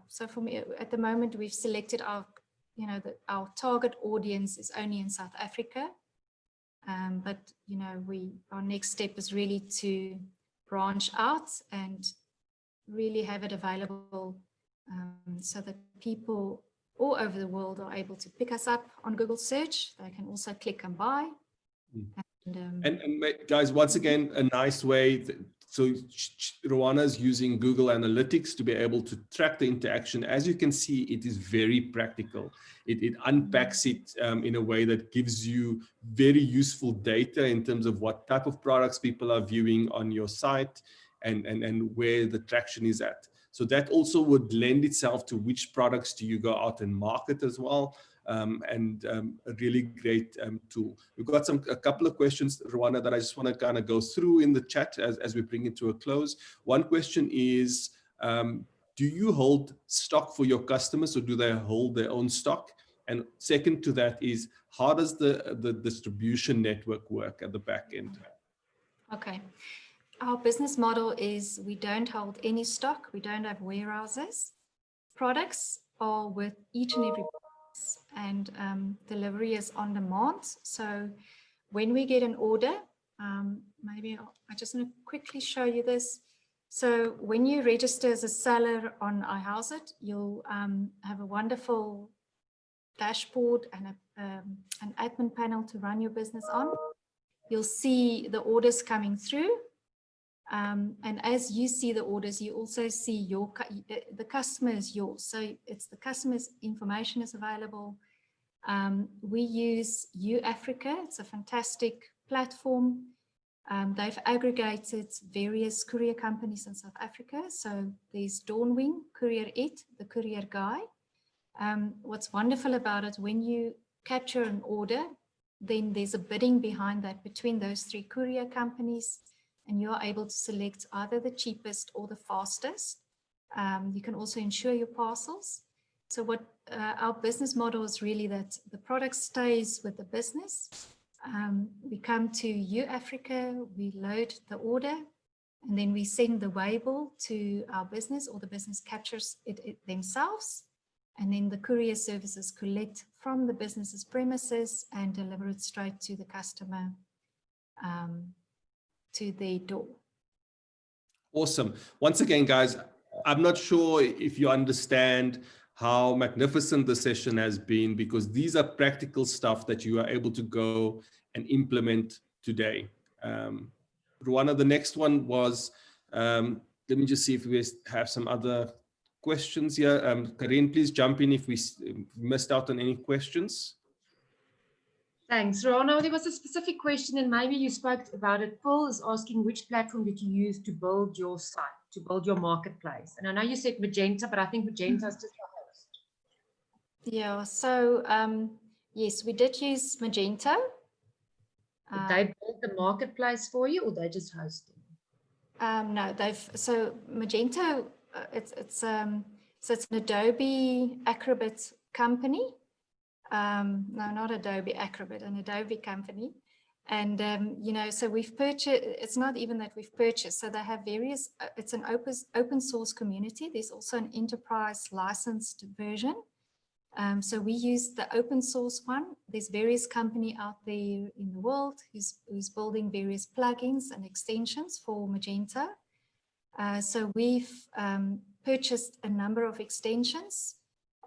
so for me at the moment we've selected our target audience is only in South Africa, but our next step is really to branch out and really have it available so that people all over the world are able to pick us up on Google search. They can also click and buy. And guys, once again, a nice way. So Rowana's using Google Analytics to be able to track the interaction. As you can see, it is very practical. It unpacks it in a way that gives you very useful data in terms of what type of products people are viewing on your site and where the traction is at. So that also would lend itself to which products do you go out and market as well. A really great tool. We've got a couple of questions, Rwanda, that I just want to kind of go through in the chat as we bring it to a close. One question is, do you hold stock for your customers, or do they hold their own stock? And second to that is, how does the distribution network work at the back end? Okay. Our business model is we don't hold any stock. We don't have warehouses. Products are with each and every box, and delivery is on demand. So when we get an order, maybe I just want to quickly show you this. So when you register as a seller on iHouseit, you'll have a wonderful dashboard and an admin panel to run your business on. You'll see the orders coming through. And as you see the orders, you also see the customer is yours. So it's the customer's information is available. We use UAfrica. It's a fantastic platform. They've aggregated various courier companies in South Africa. So there's Dawnwing, Courier It, the courier guy. What's wonderful about it, when you capture an order, then there's a bidding behind that between those three courier companies, and you're able to select either the cheapest or the fastest. You can also insure your parcels. So what our business model is really that the product stays with the business. We come to UAfrica, we load the order, and then we send the label to our business, or the business captures it themselves. And then the courier services collect from the business's premises and deliver it straight to the customer, to their door. Awesome. Once again, guys, I'm not sure if you understand how magnificent the session has been, because these are practical stuff that you are able to go and implement today. Rwanda, the next one was, let me just see if we have some other questions here. Karine, please jump in if we missed out on any questions. Thanks, Rana. There was a specific question, and maybe you spoke about it. Paul is asking, which platform did you use to build your site, to build your marketplace? And I know you said Magenta, but I think Magenta is just a host. Yeah, so yes, we did use Magento. Did they build the marketplace for you, or they just hosted? No, so Magento, it's an Adobe Acrobat company. No, not Adobe Acrobat, an Adobe company. And, you know, so we've purchased, it's not even that we've purchased. So they have various, it's an open source community. There's also an enterprise licensed version. So we use the open source one. There's various companies out there in the world who's building various plugins and extensions for Magento. So we've purchased a number of extensions,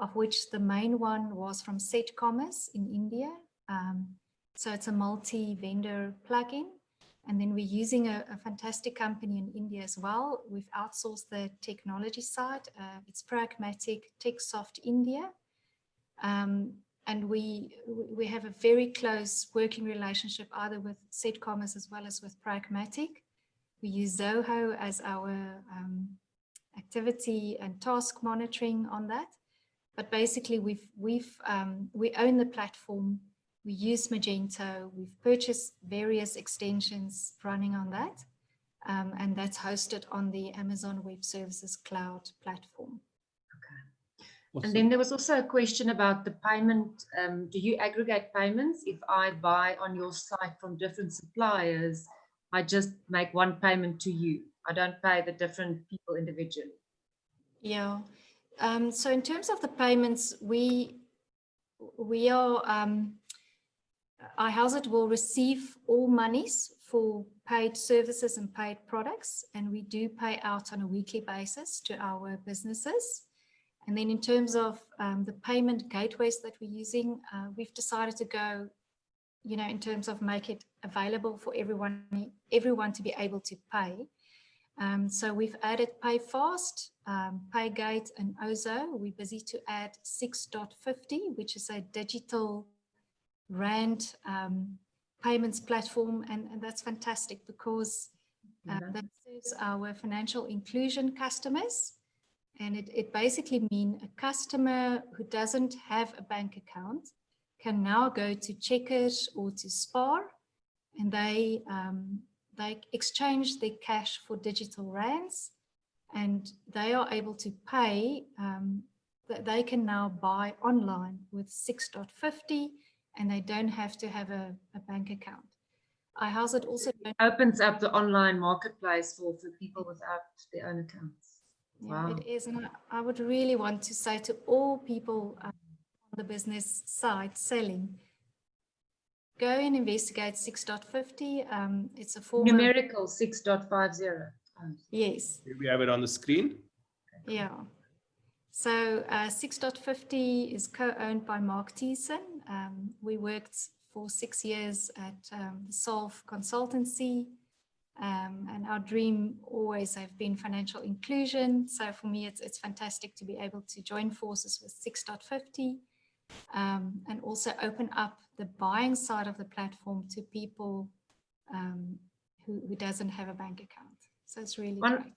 of which the main one was from SEDA in India. So it's a multi-vendor plugin. And then we're using a fantastic company in India as well. We've outsourced the technology side. It's Pragmatic TechSoft India. And we have a very close working relationship either with SEDA as well as with Pragmatic. We use Zoho as our activity and task monitoring on that. But basically, we own the platform. We use Magento. We've purchased various extensions running on that, and that's hosted on the Amazon Web Services Cloud platform. Okay. Awesome. And then there was also a question about the payment. Do you aggregate payments? If I buy on your site from different suppliers, I just make one payment to you. I don't pay the different people individually. Yeah. So in terms of the payments, we are, iHouseit will receive all monies for paid services and paid products, and we do pay out on a weekly basis to our businesses. And then in terms of the payment gateways that we're using, we've decided to go, you know, in terms of make it available for everyone to be able to pay. So we've added PayFast, PayGate, and Ozo. We're busy to add 6.50, which is a digital rand payments platform, and that's fantastic because that serves our financial inclusion customers. And it basically means a customer who doesn't have a bank account can now go to Checkers or to Spar, and they exchange their cash for digital rands, and they are able to pay, that they can now buy online with 6.50, and they don't have to have a bank account. iHouse also opens up the online marketplace for people without their own accounts. Yeah, Wow. it is. And I would really want to say to all people on the business side selling, go and investigate 6.50. It's a form Numerical 6.50. Yes. We have it on the screen. Yeah. So 6.50 is co-owned by Mark Thiessen. We worked for 6 years at the Solve Consultancy. And our dream always have been financial inclusion. So for me, it's fantastic to be able to join forces with 6.50 and also open up the buying side of the platform to people who doesn't have a bank account. So it's really great.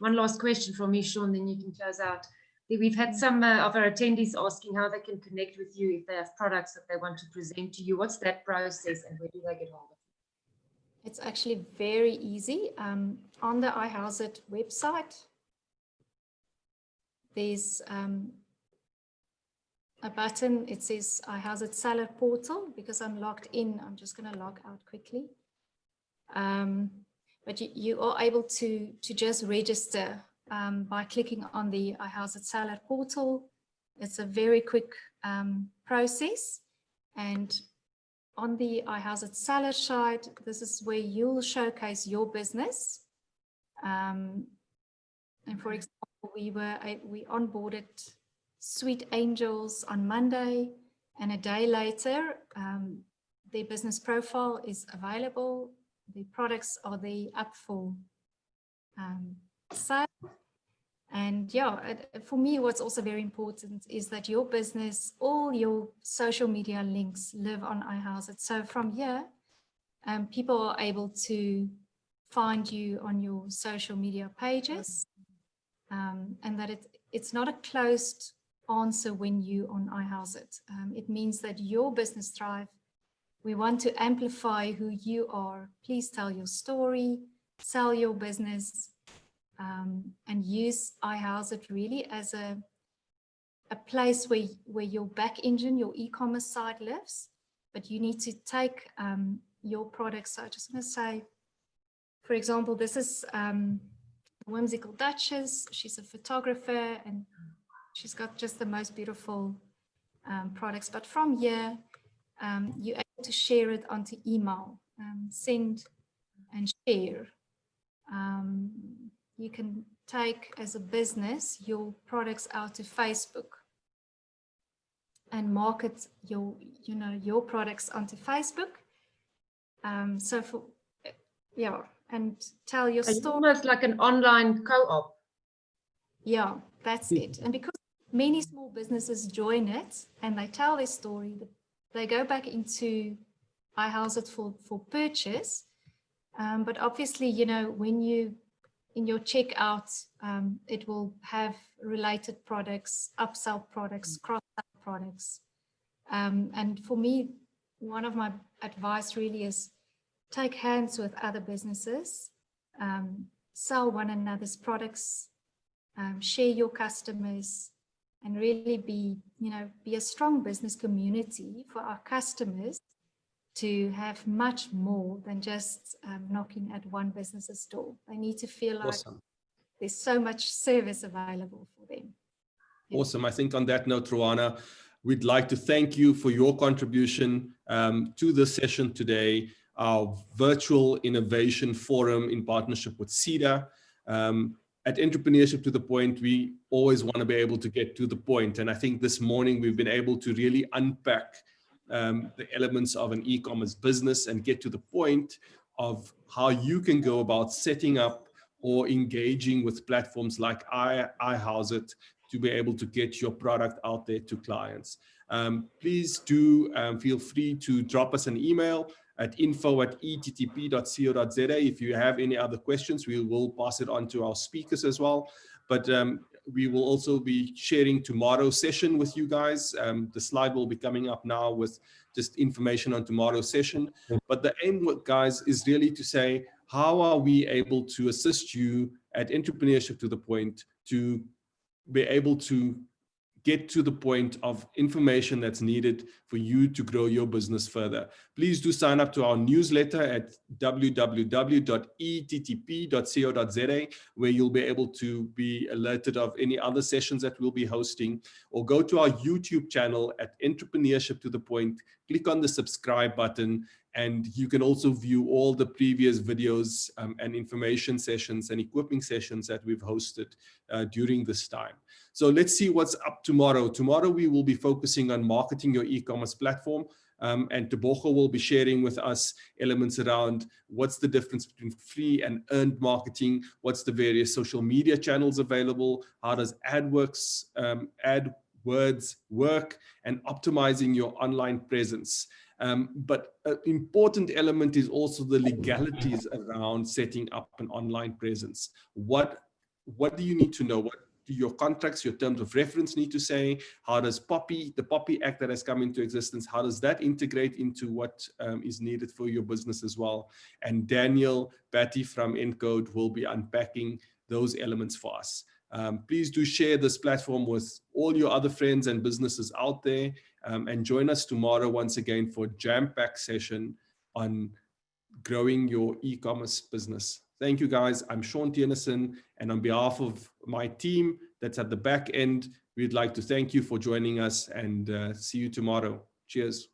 One last question from me, Sean, then you can close out. We've had some of our attendees asking how they can connect with you if they have products that they want to present to you. What's that process and where do they get hold of you? It's actually very easy. On the iHouse website, there's a button. It says iHouse Seller Portal. Because I'm logged in, I'm just going to log out quickly. But you are able to just register by clicking on the iHouse Seller Portal. It's a very quick process. And on the iHouse Seller side, this is where you'll showcase your business. And for example, we onboarded Sweet Angels on Monday, and a day later, their business profile is available. The products are there up for sale. And yeah, for me, what's also very important is that your business, all your social media links live on iHouse. So from here, people are able to find you on your social media pages, and that it's not a closed answer when you on iHouse. It means that your business thrive. We want to amplify who you are. Please tell your story, sell your business, and use iHouse really as a place where your back engine, your e-commerce side lives. But you need to take your products. So I just want to say, for example, this is Whimsical Duchess. She's a photographer and she's got just the most beautiful products. But from here, you're able to share it onto email, send and share. You can take as a business your products out to Facebook and market your products onto Facebook. So for, yeah, and tell your story. Almost like an online co-op. Yeah, that's it. And because many small businesses join it and they tell their story, they go back into iHouse for purchase. But obviously, when you in your checkout, it will have related products, upsell products, cross-sell products. And for me, one of my advice really is take hands with other businesses, sell one another's products, share your customers, and really be a strong business community for our customers to have much more than just knocking at one business's door. They need to feel like there's so much service available for them. Yeah. Awesome. I think on that note, Rowana, we'd like to thank you for your contribution to this session today, our virtual innovation forum in partnership with SEDA. At Entrepreneurship to the Point, we always want to be able to get to the point. And I think this morning we've been able to really unpack the elements of an e-commerce business and get to the point of how you can go about setting up or engaging with platforms like iHouse to be able to get your product out there to clients. Please do feel free to drop us an email at info@eTTP.co.za. If you have any other questions, we will pass it on to our speakers as well. But we will also be sharing tomorrow's session with you guys. The slide will be coming up now with just information on tomorrow's session. But the aim, guys, is really to say, how are we able to assist you at Entrepreneurship to the Point to be able to get to the point of information that's needed for you to grow your business further. Please do sign up to our newsletter at www.eTTP.co.za, where you'll be able to be alerted of any other sessions that we'll be hosting, or go to our YouTube channel at Entrepreneurship to the Point, click on the subscribe button, and you can also view all the previous videos and information sessions and equipping sessions that we've hosted during this time. So let's see what's up tomorrow. Tomorrow we will be focusing on marketing your e-commerce platform, and Tebogo will be sharing with us elements around what's the difference between free and earned marketing, what's the various social media channels available, how does AdWords work, and optimizing your online presence. But an important element is also the legalities around setting up an online presence. What do you need to know? What do your contracts, your terms of reference need to say? How does the POPI Act that has come into existence, how does that integrate into what is needed for your business as well? And Daniel Batty from Encode will be unpacking those elements for us. Please do share this platform with all your other friends and businesses out there, and join us tomorrow once again for a jam-packed session on growing your e-commerce business. Thank you, guys. I'm Sean Tiernison, and on behalf of my team that's at the back end, we'd like to thank you for joining us, and see you tomorrow. Cheers.